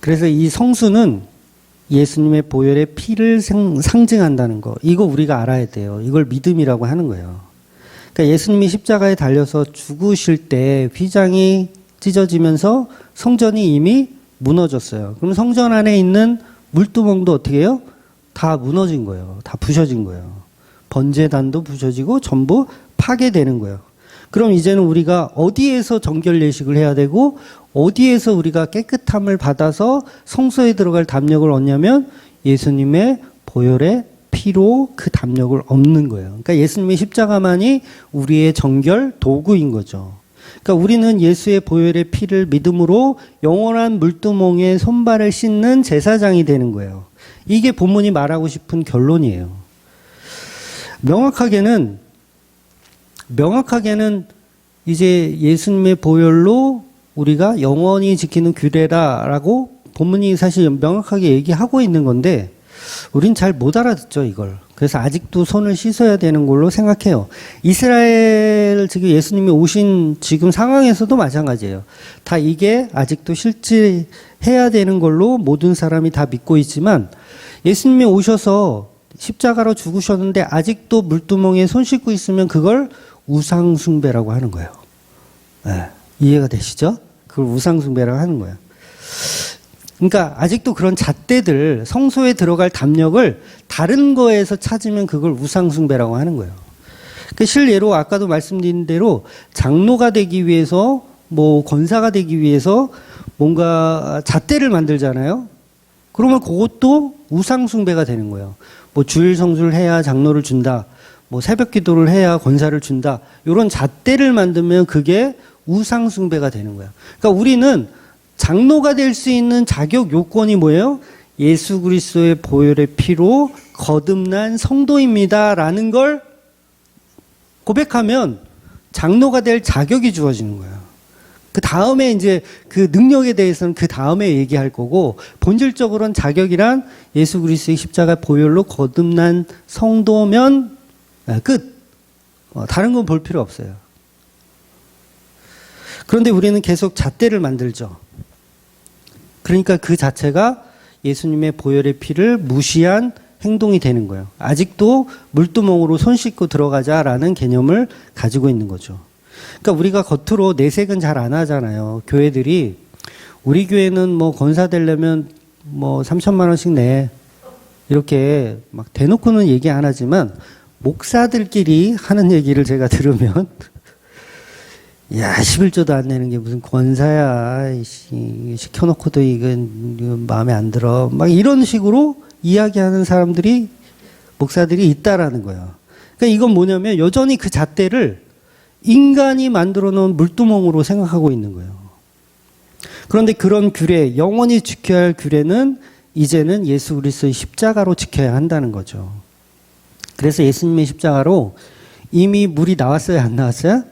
그래서 이 성수는 예수님의 보혈의 피를 상징한다는 거. 이거 우리가 알아야 돼요. 이걸 믿음이라고 하는 거예요. 그러니까 예수님이 십자가에 달려서 죽으실 때 휘장이 찢어지면서 성전이 이미 무너졌어요. 그럼 성전 안에 있는 물두멍도 어떻게 해요? 다 무너진 거예요. 다 부셔진 거예요. 번제단도 부셔지고 전부 파괴되는 거예요. 그럼 이제는 우리가 어디에서 정결 예식을 해야 되고 어디에서 우리가 깨끗함을 받아서 성소에 들어갈 담력을 얻냐면 예수님의 보혈의 피로 그 담력을 얻는 거예요. 그러니까 예수님의 십자가만이 우리의 정결 도구인 거죠. 그러니까 우리는 예수의 보혈의 피를 믿음으로 영원한 물두멍에 손발을 씻는 제사장이 되는 거예요. 이게 본문이 말하고 싶은 결론이에요. 명확하게는 이제 예수님의 보혈로 우리가 영원히 지키는 규례라라고 본문이 사실 명확하게 얘기하고 있는 건데 우린 잘 못 알아듣죠, 이걸. 그래서 아직도 손을 씻어야 되는 걸로 생각해요. 이스라엘 지금 예수님이 오신 지금 상황에서도 마찬가지예요. 다 이게 아직도 실질해야 되는 걸로 모든 사람이 다 믿고 있지만 예수님이 오셔서 십자가로 죽으셨는데 아직도 물두멍에 손 씻고 있으면 그걸 우상숭배라고 하는 거예요. 네, 이해가 되시죠? 그걸 우상숭배라고 하는 거예요. 그러니까 아직도 그런 잣대들, 성소에 들어갈 담력을 다른 거에서 찾으면 그걸 우상숭배라고 하는 거예요. 그 실례로 아까도 말씀드린 대로 장로가 되기 위해서 권사가 되기 위해서 뭔가 잣대를 만들잖아요. 그러면 그것도 우상숭배가 되는 거예요. 뭐 주일 성수를 해야 장로를 준다. 뭐 새벽 기도를 해야 권사를 준다. 이런 잣대를 만들면 그게 우상숭배가 되는 거예요. 그러니까 우리는 장로가 될 수 있는 자격 요건이 뭐예요? 예수 그리스도의 보혈의 피로 거듭난 성도입니다라는 걸 고백하면 장로가 될 자격이 주어지는 거예요. 그 다음에 이제 그 능력에 대해서는 그 다음에 얘기할 거고, 본질적으로는 자격이란 예수 그리스도의 십자가 보혈로 거듭난 성도면 끝. 다른 건 볼 필요 없어요. 그런데 우리는 계속 잣대를 만들죠. 그러니까 그 자체가 예수님의 보혈의 피를 무시한 행동이 되는 거예요. 아직도 물두멍으로 손 씻고 들어가자라는 개념을 가지고 있는 거죠. 그러니까 우리가 겉으로 내색은 잘 안 하잖아요. 교회들이 우리 교회는 뭐 권사 되려면 뭐 3천만 원씩 내. 이렇게 막 대놓고는 얘기 안 하지만 목사들끼리 하는 얘기를 제가 들으면 야, 11조도 안 내는 게 무슨 권사야. 시켜놓고도 이건 마음에 안 들어. 막 이런 식으로 이야기하는 사람들이, 목사들이 있다라는 거예요. 그러니까 이건 뭐냐면 여전히 그 잣대를 인간이 만들어 놓은 물두멍으로 생각하고 있는 거예요. 그런데 그런 규례, 영원히 지켜야 할 규례는 이제는 예수 그리스도의 십자가로 지켜야 한다는 거죠. 그래서 예수님의 십자가로 이미 물이 나왔어요, 안 나왔어요?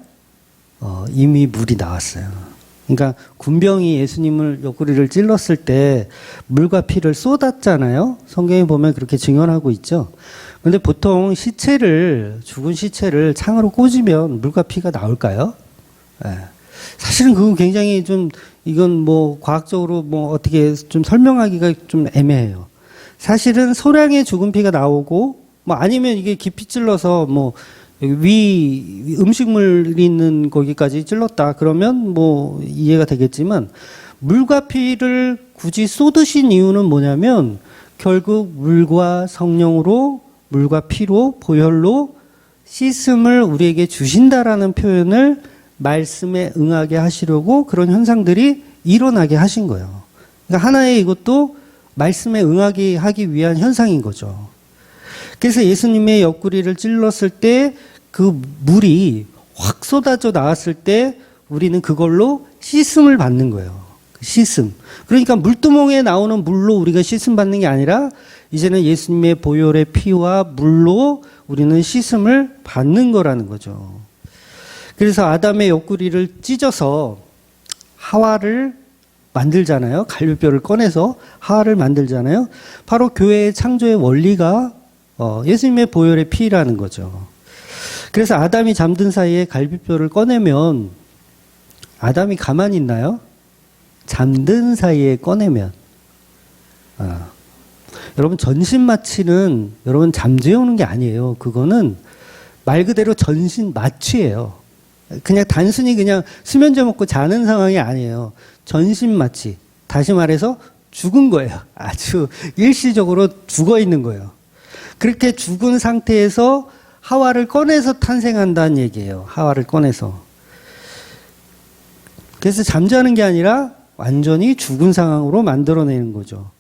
이미 물이 나왔어요. 그러니까 군병이 예수님을 옆구리를 찔렀을 때 물과 피를 쏟았잖아요. 성경에 보면 그렇게 증언하고 있죠. 그런데 보통 죽은 시체를 창으로 꽂으면 물과 피가 나올까요? 네. 사실은 그건 굉장히 이건 뭐 과학적으로 뭐 어떻게 좀 설명하기가 좀 애매해요. 사실은 소량의 죽은 피가 나오고, 뭐 아니면 이게 깊이 찔러서 뭐 음식물이 있는 거기까지 찔렀다. 그러면 뭐 이해가 되겠지만, 물과 피를 굳이 쏟으신 이유는 뭐냐면, 결국 물과 성령으로, 물과 피로, 보혈로 씻음을 우리에게 주신다라는 표현을 말씀에 응하게 하시려고 그런 현상들이 일어나게 하신 거예요. 그러니까 하나의 이것도 말씀에 응하게 하기 위한 현상인 거죠. 그래서 예수님의 옆구리를 찔렀을 때 그 물이 확 쏟아져 나왔을 때 우리는 그걸로 씻음을 받는 거예요. 씻음. 그러니까 물두멍에 나오는 물로 우리가 씻음 받는 게 아니라 이제는 예수님의 보혈의 피와 물로 우리는 씻음을 받는 거라는 거죠. 그래서 아담의 옆구리를 찢어서 하와를 만들잖아요. 갈비뼈를 꺼내서 하와를 만들잖아요. 바로 교회의 창조의 원리가 예수님의 보혈의 피라는 거죠. 그래서 아담이 잠든 사이에 갈비뼈를 꺼내면 아담이 가만히 있나요? 잠든 사이에 꺼내면. 여러분, 전신 마취는 여러분 잠재우는 게 아니에요. 그거는 말 그대로 전신 마취예요. 그냥 단순히 그냥 수면제 먹고 자는 상황이 아니에요. 전신 마취. 다시 말해서 죽은 거예요. 아주 일시적으로 죽어 있는 거예요. 그렇게 죽은 상태에서 하와를 꺼내서 탄생한다는 얘기예요. 하와를 꺼내서. 그래서 잠자는 게 아니라 완전히 죽은 상황으로 만들어내는 거죠.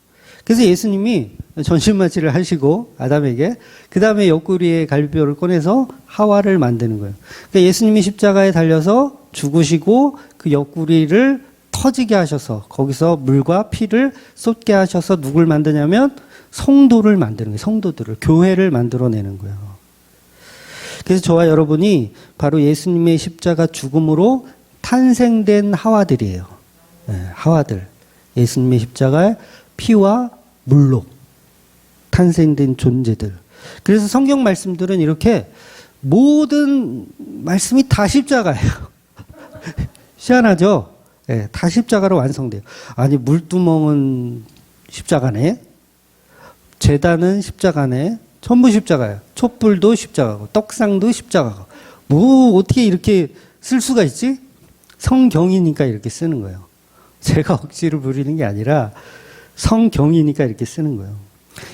그래서 예수님이 전신마취를 하시고 아담에게, 그 다음에 옆구리에 갈비뼈를 꺼내서 하와를 만드는 거예요. 그러니까 예수님이 십자가에 달려서 죽으시고 그 옆구리를 터지게 하셔서 거기서 물과 피를 쏟게 하셔서 누굴 만드냐면 성도를 만드는 거예요. 성도들을, 교회를 만들어내는 거예요. 그래서 저와 여러분이 바로 예수님의 십자가 죽음으로 탄생된 하와들이에요. 네, 하와들. 예수님의 십자가의 피와 물로 탄생된 존재들. 그래서 성경 말씀들은 이렇게 모든 말씀이 다 십자가예요. 희한하죠? 네, 다 십자가로 완성돼요. 아니, 물두멍은 십자가네. 제단은 십자가네. 전부 십자가예요. 촛불도 십자가고, 떡상도 십자가고. 뭐 어떻게 이렇게 쓸 수가 있지? 성경이니까 이렇게 쓰는 거예요. 제가 억지로 부리는 게 아니라 성경이니까 이렇게 쓰는 거예요.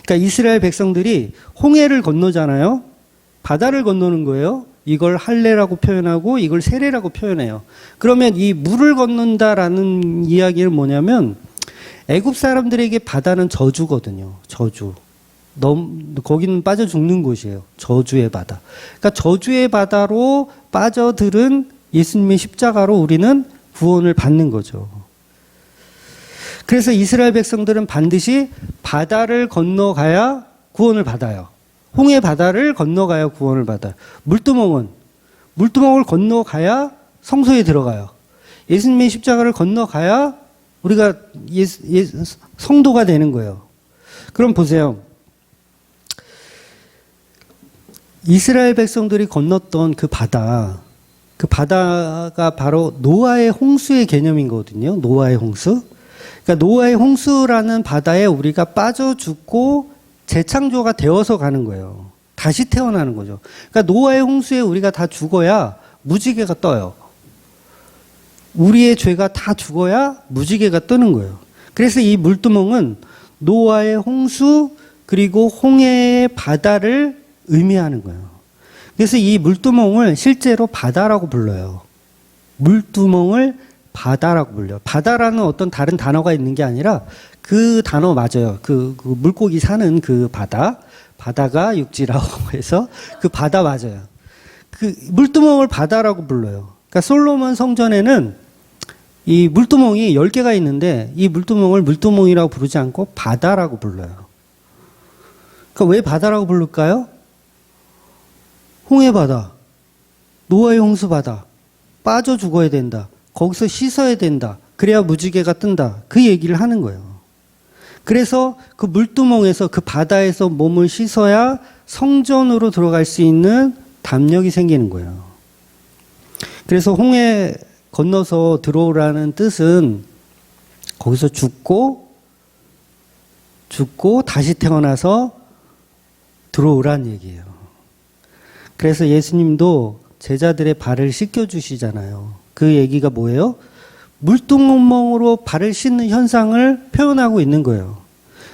그러니까 이스라엘 백성들이 홍해를 건너잖아요. 바다를 건너는 거예요. 이걸 할례라고 표현하고 이걸 세례라고 표현해요. 그러면 이 물을 건넌다라는 이야기는 뭐냐면 애굽 사람들에게 바다는 저주거든요. 저주. 거기는 빠져 죽는 곳이에요. 저주의 바다. 그러니까 저주의 바다로 빠져들은 예수님의 십자가로 우리는 구원을 받는 거죠. 그래서 이스라엘 백성들은 반드시 바다를 건너가야 구원을 받아요. 홍해 바다를 건너가야 구원을 받아요. 물두멍을 건너가야 성소에 들어가요. 예수님의 십자가를 건너가야 우리가 성도가 되는 거예요. 그럼 보세요. 이스라엘 백성들이 건넜던 그 바다가 바로 노아의 홍수의 개념이거든요. 노아의 홍수. 그러니까 노아의 홍수라는 바다에 우리가 빠져 죽고 재창조가 되어서 가는 거예요. 다시 태어나는 거죠. 그러니까 노아의 홍수에 우리가 다 죽어야 무지개가 떠요. 우리의 죄가 다 죽어야 무지개가 뜨는 거예요. 그래서 이 물두멍은 노아의 홍수 그리고 홍해의 바다를 의미하는 거예요. 그래서 이 물두멍을 실제로 바다라고 불러요. 물두멍을 바다라고 불려요. 바다라는 어떤 다른 단어가 있는 게 아니라 그 단어 맞아요. 그 물고기 사는 그 바다가 육지라고 해서 그 바다 맞아요. 그 물두멍을 바다라고 불러요. 그러니까 솔로몬 성전에는 이 물두멍이 10개가 있는데 이 물두멍을 물두멍이라고 부르지 않고 바다라고 불러요. 그러니까 왜 바다라고 부를까요? 홍해 바다, 노아의 홍수 바다, 빠져 죽어야 된다. 거기서 씻어야 된다. 그래야 무지개가 뜬다. 그 얘기를 하는 거예요. 그래서 그 물두멍에서 그 바다에서 몸을 씻어야 성전으로 들어갈 수 있는 담력이 생기는 거예요. 그래서 홍해 건너서 들어오라는 뜻은 거기서 죽고 다시 태어나서 들어오라는 얘기예요. 그래서 예수님도 제자들의 발을 씻겨주시잖아요. 그 얘기가 뭐예요? 물두멍으로 발을 씻는 현상을 표현하고 있는 거예요.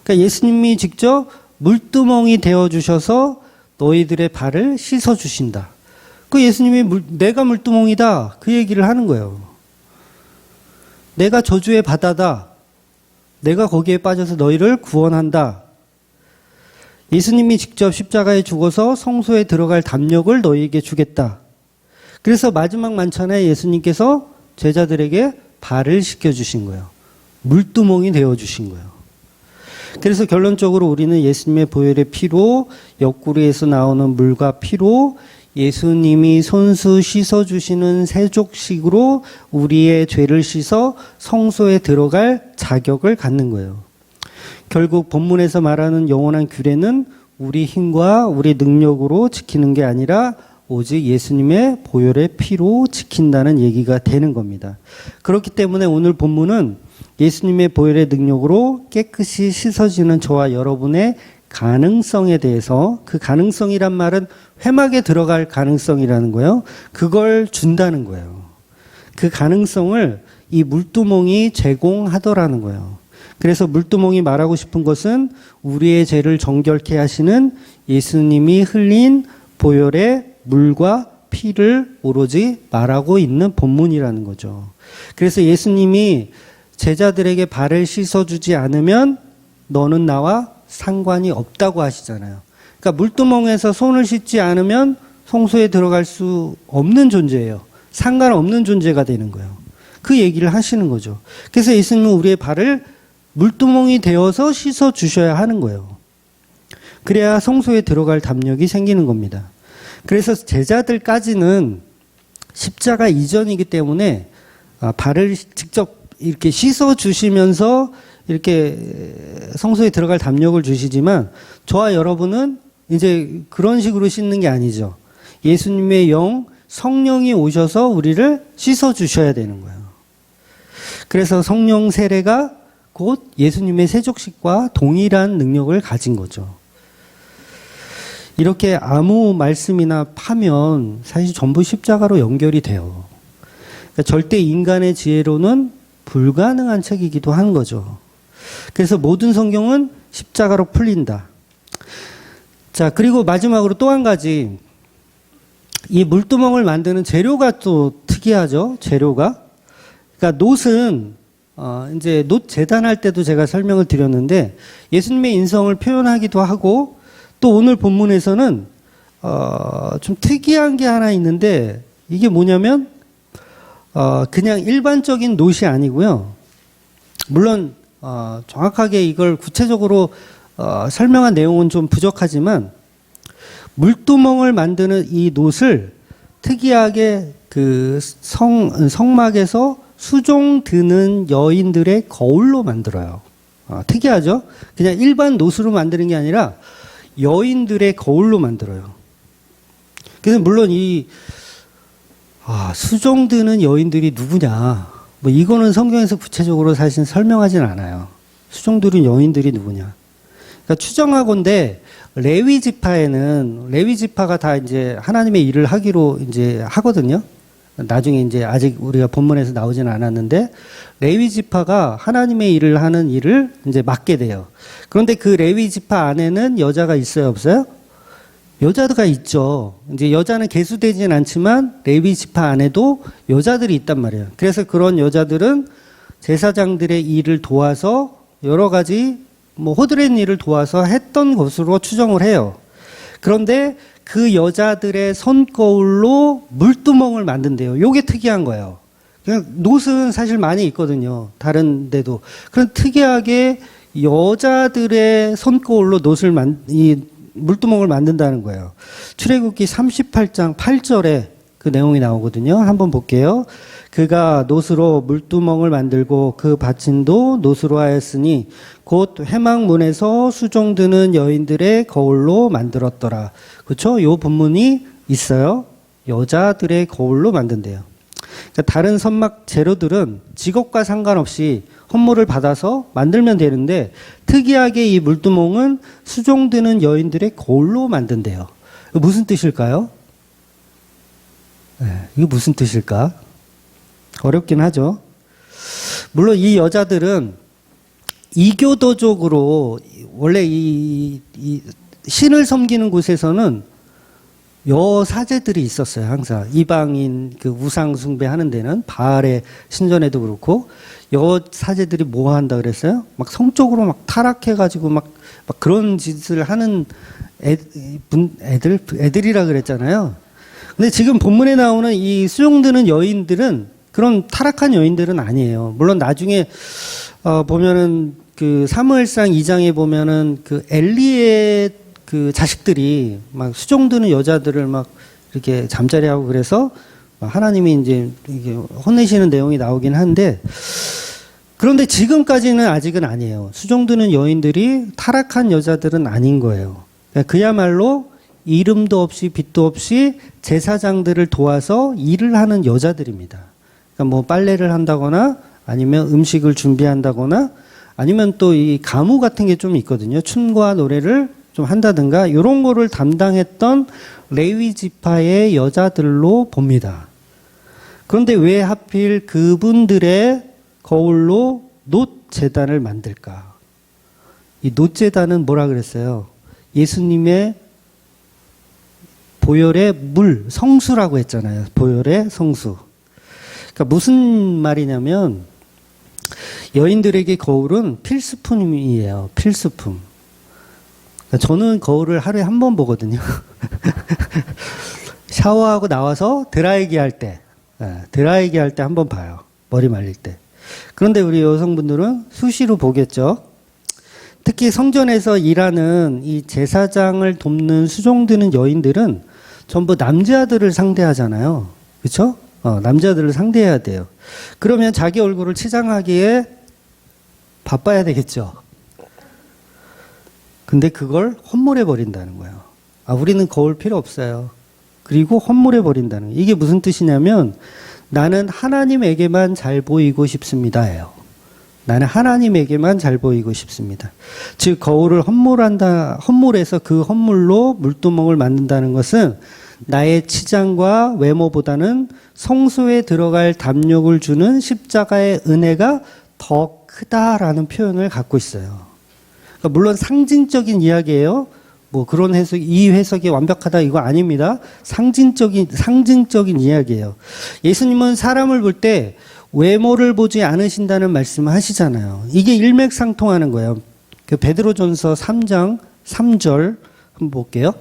그러니까 예수님이 직접 물두멍이 되어주셔서 너희들의 발을 씻어주신다. 그 예수님이 내가 물두멍이다. 그 얘기를 하는 거예요. 내가 저주의 바다다. 내가 거기에 빠져서 너희를 구원한다. 예수님이 직접 십자가에 죽어서 성소에 들어갈 담력을 너희에게 주겠다. 그래서 마지막 만찬에 예수님께서 제자들에게 발을 씻겨주신 거예요. 물두멍이 되어주신 거예요. 그래서 결론적으로 우리는 예수님의 보혈의 피로 옆구리에서 나오는 물과 피로 예수님이 손수 씻어주시는 세족식으로 우리의 죄를 씻어 성소에 들어갈 자격을 갖는 거예요. 결국 본문에서 말하는 영원한 규례는 우리 힘과 우리 능력으로 지키는 게 아니라 오직 예수님의 보혈의 피로 지킨다는 얘기가 되는 겁니다. 그렇기 때문에 오늘 본문은 예수님의 보혈의 능력으로 깨끗이 씻어지는 저와 여러분의 가능성에 대해서, 그 가능성이란 말은 회막에 들어갈 가능성이라는 거예요. 그걸 준다는 거예요. 그 가능성을 이 물두멍이 제공하더라는 거예요. 그래서 물두멍이 말하고 싶은 것은 우리의 죄를 정결케 하시는 예수님이 흘린 보혈의 물과 피를 오로지 말하고 있는 본문이라는 거죠. 그래서 예수님이 제자들에게 발을 씻어주지 않으면 너는 나와 상관이 없다고 하시잖아요. 그러니까 물두멍에서 손을 씻지 않으면 성소에 들어갈 수 없는 존재예요. 상관없는 존재가 되는 거예요. 그 얘기를 하시는 거죠. 그래서 예수님은 우리의 발을 물두멍이 되어서 씻어 주셔야 하는 거예요. 그래야 성소에 들어갈 담력이 생기는 겁니다. 그래서 제자들까지는 십자가 이전이기 때문에 발을 직접 이렇게 씻어 주시면서 이렇게 성소에 들어갈 담력을 주시지만 저와 여러분은 이제 그런 식으로 씻는 게 아니죠. 예수님의 영, 성령이 오셔서 우리를 씻어 주셔야 되는 거예요. 그래서 성령 세례가 곧 예수님의 세족식과 동일한 능력을 가진 거죠. 이렇게 아무 말씀이나 파면 사실 전부 십자가로 연결이 돼요. 그러니까 절대 인간의 지혜로는 불가능한 책이기도 한 거죠. 그래서 모든 성경은 십자가로 풀린다. 자, 그리고 마지막으로 또 한 가지. 이 물두멍을 만드는 재료가 또 특이하죠. 재료가. 그러니까 놋은 이제 놋 재단할 때도 제가 설명을 드렸는데 예수님의 인성을 표현하기도 하고 또 오늘 본문에서는 좀 특이한 게 하나 있는데 이게 뭐냐면 그냥 일반적인 놋이 아니고요. 물론 정확하게 이걸 구체적으로 설명한 내용은 좀 부족하지만 물두멍을 만드는 이 놋을 특이하게 그 성막에서 수종 드는 여인들의 거울로 만들어요. 특이하죠? 그냥 일반 놋으로 만드는 게 아니라 여인들의 거울로 만들어요. 그래서 물론 수종 드는 여인들이 누구냐? 뭐 이거는 성경에서 구체적으로 사실 설명하진 않아요. 수종 드는 여인들이 누구냐? 그러니까 추정하건대 레위 지파가 다 이제 하나님의 일을 하기로 이제 하거든요. 나중에 이제 아직 우리가 본문에서 나오지는 않았는데 레위 지파가 하나님의 일을 하는 일을 이제 맡게 돼요. 그런데 그 레위 지파 안에는 여자가 있어요, 없어요? 여자가 있죠. 이제 여자는 계수되지는 않지만 레위 지파 안에도 여자들이 있단 말이에요. 그래서 그런 여자들은 제사장들의 일을 도와서 여러 가지 뭐 호드렛 일을 도와서 했던 것으로 추정을 해요. 그런데 그 여자들의 손거울로 물두멍을 만든대요. 요게 특이한 거예요. 그냥 놋은 사실 많이 있거든요. 다른 데도. 그런 특이하게 여자들의 손거울로 이 물두멍을 만든다는 거예요. 출애굽기 38장 8절에 그 내용이 나오거든요. 한번 볼게요. 그가 놋으로 물두멍을 만들고 그 받침도 놋으로 하였으니 곧 회막문에서 수종드는 여인들의 거울로 만들었더라. 그렇죠? 요 본문이 있어요. 여자들의 거울로 만든대요. 그러니까 다른 선막 재료들은 직업과 상관없이 헌물을 받아서 만들면 되는데 특이하게 이 물두멍은 수종드는 여인들의 거울로 만든대요. 무슨 뜻일까요? 이게 무슨 뜻일까? 어렵긴 하죠. 물론 이 여자들은 이교도적으로 원래 이 신을 섬기는 곳에서는 여사제들이 있었어요. 항상 이방인 그 우상 숭배하는 데는 바알의 신전에도 그렇고 여사제들이 뭐 한다 그랬어요? 막 성적으로 막 타락해가지고 막 그런 짓을 하는 애들이라 그랬잖아요. 근데 지금 본문에 나오는 이 수종드는 여인들은 그런 타락한 여인들은 아니에요. 물론 나중에 보면은 그 사무엘상 2장에 보면은 그 엘리의 그 자식들이 막 수종드는 여자들을 막 이렇게 잠자리하고 그래서 하나님이 이제 이게 혼내시는 내용이 나오긴 한데 그런데 지금까지는 아직은 아니에요. 수종드는 여인들이 타락한 여자들은 아닌 거예요. 그야말로 이름도 없이 빛도 없이 제사장들을 도와서 일을 하는 여자들입니다. 그러니까 뭐 빨래를 한다거나 아니면 음식을 준비한다거나 아니면 또 이 가무 같은 게 좀 있거든요. 춤과 노래를 좀 한다든가 이런 거를 담당했던 레위 지파의 여자들로 봅니다. 그런데 왜 하필 그분들의 거울로 놋 제단을 만들까? 이 놋 제단은 뭐라 그랬어요? 예수님의 보혈의 물, 성수라고 했잖아요. 보혈의 성수. 그러니까 무슨 말이냐면 여인들에게 거울은 필수품이에요. 필수품. 그러니까 저는 거울을 하루에 한 번 보거든요. 샤워하고 나와서 드라이기 할 때 한 번 봐요. 머리 말릴 때. 그런데 우리 여성분들은 수시로 보겠죠. 특히 성전에서 일하는 이 제사장을 돕는 수종드는 여인들은 전부 남자들을 상대하잖아요. 그렇죠? 남자들을 상대해야 돼요. 그러면 자기 얼굴을 치장하기에 바빠야 되겠죠. 근데 그걸 헛물에 버린다는 거예요. 우리는 거울 필요 없어요. 그리고 헛물에 버린다는 거예요. 이게 무슨 뜻이냐면 나는 하나님에게만 잘 보이고 싶습니다예요. 나는 하나님에게만 잘 보이고 싶습니다. 즉 거울을 헛물에서 그 헛물로 물두멍을 만든다는 것은 나의 치장과 외모보다는 성소에 들어갈 담력을 주는 십자가의 은혜가 더 크다라는 표현을 갖고 있어요. 그러니까 물론 상징적인 이야기예요. 뭐 그런 해석, 이 해석이 완벽하다 이거 아닙니다. 상징적인 이야기예요. 예수님은 사람을 볼 때 외모를 보지 않으신다는 말씀을 하시잖아요. 이게 일맥상통하는 거예요. 그 베드로전서 3장 3절 한번 볼게요.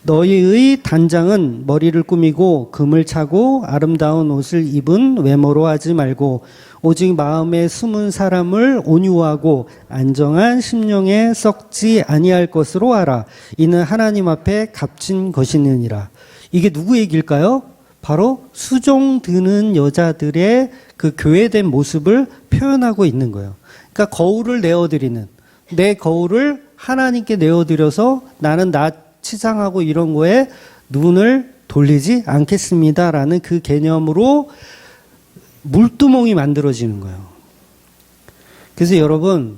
너희의 단장은 머리를 꾸미고 금을 차고 아름다운 옷을 입은 외모로 하지 말고 오직 마음에 숨은 사람을 온유하고 안정한 심령에 썩지 아니할 것으로 하라. 이는 하나님 앞에 값진 것이니라. 이게 누구 얘기일까요? 바로 수종 드는 여자들의 그 교회된 모습을 표현하고 있는 거예요. 그러니까 거울을 내어드리는, 내 거울을 하나님께 내어드려서 나는 나 치장하고 이런 거에 눈을 돌리지 않겠습니다라는 그 개념으로 물두멍이 만들어지는 거예요. 그래서 여러분,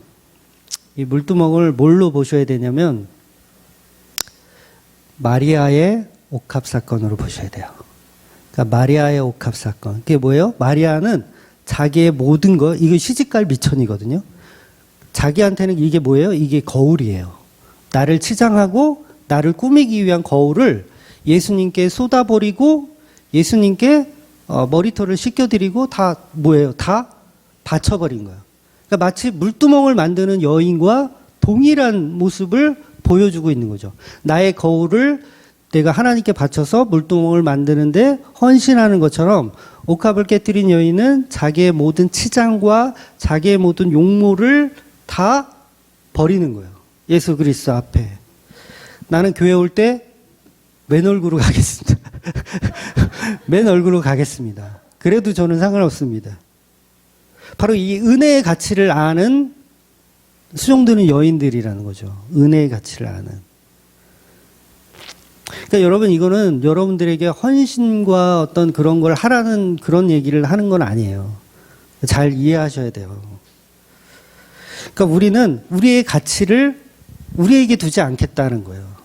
이 물두멍을 뭘로 보셔야 되냐면 마리아의 옥합 사건으로 보셔야 돼요. 그러니까 마리아의 옥합 사건. 그게 뭐예요? 마리아는 자기의 모든 것, 이거 시집갈 미천이거든요. 자기한테는 이게 뭐예요? 이게 거울이에요. 나를 치장하고 나를 꾸미기 위한 거울을 예수님께 쏟아버리고 예수님께 머리털을 씻겨드리고 다 뭐예요? 다 바쳐버린 거예요. 그러니까 마치 물두멍을 만드는 여인과 동일한 모습을 보여주고 있는 거죠. 나의 거울을 내가 하나님께 바쳐서 물두멍을 만드는데 헌신하는 것처럼 옥합을 깨뜨린 여인은 자기의 모든 치장과 자기의 모든 용모를 다 버리는 거예요. 예수 그리스도 앞에. 나는 교회 올 때 맨 얼굴로 가겠습니다. 맨 얼굴로 가겠습니다. 그래도 저는 상관없습니다. 바로 이 은혜의 가치를 아는 수종드는 여인들이라는 거죠. 은혜의 가치를 아는. 그러니까 여러분, 이거는 여러분들에게 헌신과 어떤 그런 걸 하라는 그런 얘기를 하는 건 아니에요. 잘 이해하셔야 돼요. 그러니까 우리는 우리의 가치를 우리에게 두지 않겠다는 거예요.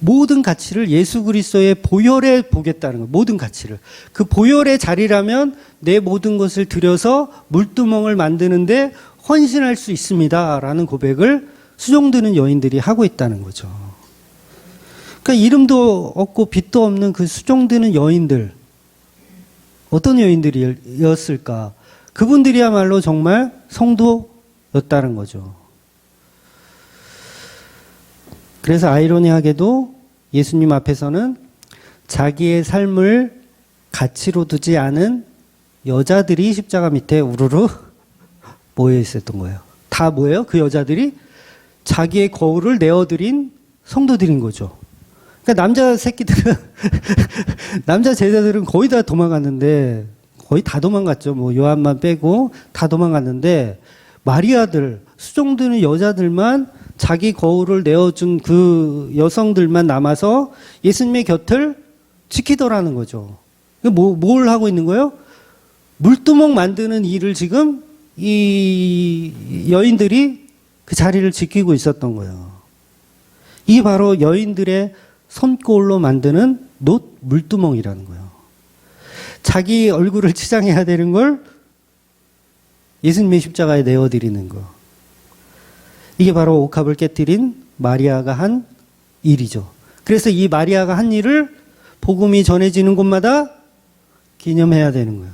모든 가치를 예수 그리스도의 보혈에 보겠다는 거예요. 모든 가치를. 그 보혈의 자리라면 내 모든 것을 들여서 물두멍을 만드는데 헌신할 수 있습니다라는 고백을 수종드는 여인들이 하고 있다는 거죠. 그러니까 이름도 없고 빛도 없는 그 수종드는 여인들, 어떤 여인들이었을까? 그분들이야말로 정말 성도였다는 거죠. 그래서 아이러니하게도 예수님 앞에서는 자기의 삶을 가치로 두지 않은 여자들이 십자가 밑에 우르르 모여 있었던 거예요. 다 뭐예요? 그 여자들이 자기의 거울을 내어드린 성도들인 거죠. 그러니까 남자 새끼들은 남자 제자들은 거의 다 도망갔는데, 거의 다 도망갔죠. 뭐 요한만 빼고 다 도망갔는데, 마리아들, 수종드는 여자들만 자기 거울을 내어준 그 여성들만 남아서 예수님의 곁을 지키더라는 거죠. 뭘 하고 있는 거예요? 물두멍 만드는 일을 지금 이 여인들이 그 자리를 지키고 있었던 거예요. 이게 바로 여인들의 손거울로 만드는 놋 물두멍이라는 거예요. 자기 얼굴을 치장해야 되는 걸 예수님의 십자가에 내어드리는 거. 이게 바로 옥합을 깨뜨린 마리아가 한 일이죠. 그래서 이 마리아가 한 일을 복음이 전해지는 곳마다 기념해야 되는 거예요.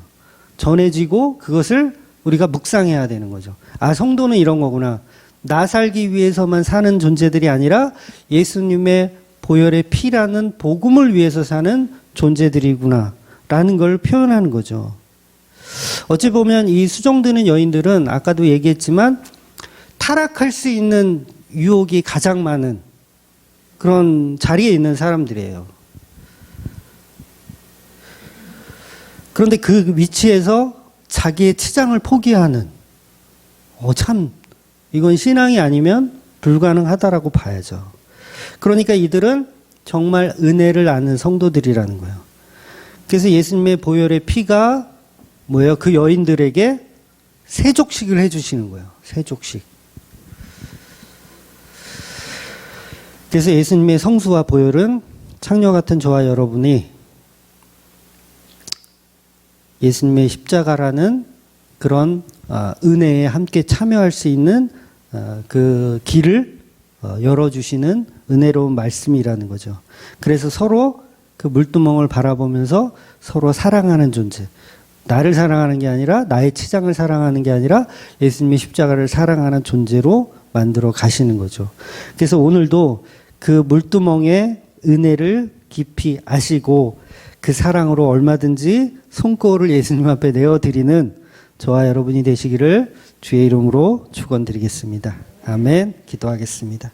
전해지고 그것을 우리가 묵상해야 되는 거죠. 아, 성도는 이런 거구나. 나 살기 위해서만 사는 존재들이 아니라 예수님의 보혈의 피라는 복음을 위해서 사는 존재들이구나 라는 걸 표현하는 거죠. 어찌 보면 이 수종드는 여인들은 아까도 얘기했지만 타락할 수 있는 유혹이 가장 많은 그런 자리에 있는 사람들이에요. 그런데 그 위치에서 자기의 치장을 포기하는, 참 이건 신앙이 아니면 불가능하다라고 봐야죠. 그러니까 이들은 정말 은혜를 아는 성도들이라는 거예요. 그래서 예수님의 보혈의 피가 뭐예요? 그 여인들에게 세족식을 해주시는 거예요. 세족식. 그래서 예수님의 성수와 보혈은 창녀 같은 저와 여러분이 예수님의 십자가라는 그런 은혜에 함께 참여할 수 있는 그 길을 열어주시는 은혜로운 말씀이라는 거죠. 그래서 서로 그 물두멍을 바라보면서 서로 사랑하는 존재, 나를 사랑하는 게 아니라 나의 치장을 사랑하는 게 아니라 예수님의 십자가를 사랑하는 존재로 만들어 가시는 거죠. 그래서 오늘도 그 물두멍의 은혜를 깊이 아시고 그 사랑으로 얼마든지 손거울을 예수님 앞에 내어드리는 저와 여러분이 되시기를 주의 이름으로 축원드리겠습니다. 아멘. 기도하겠습니다.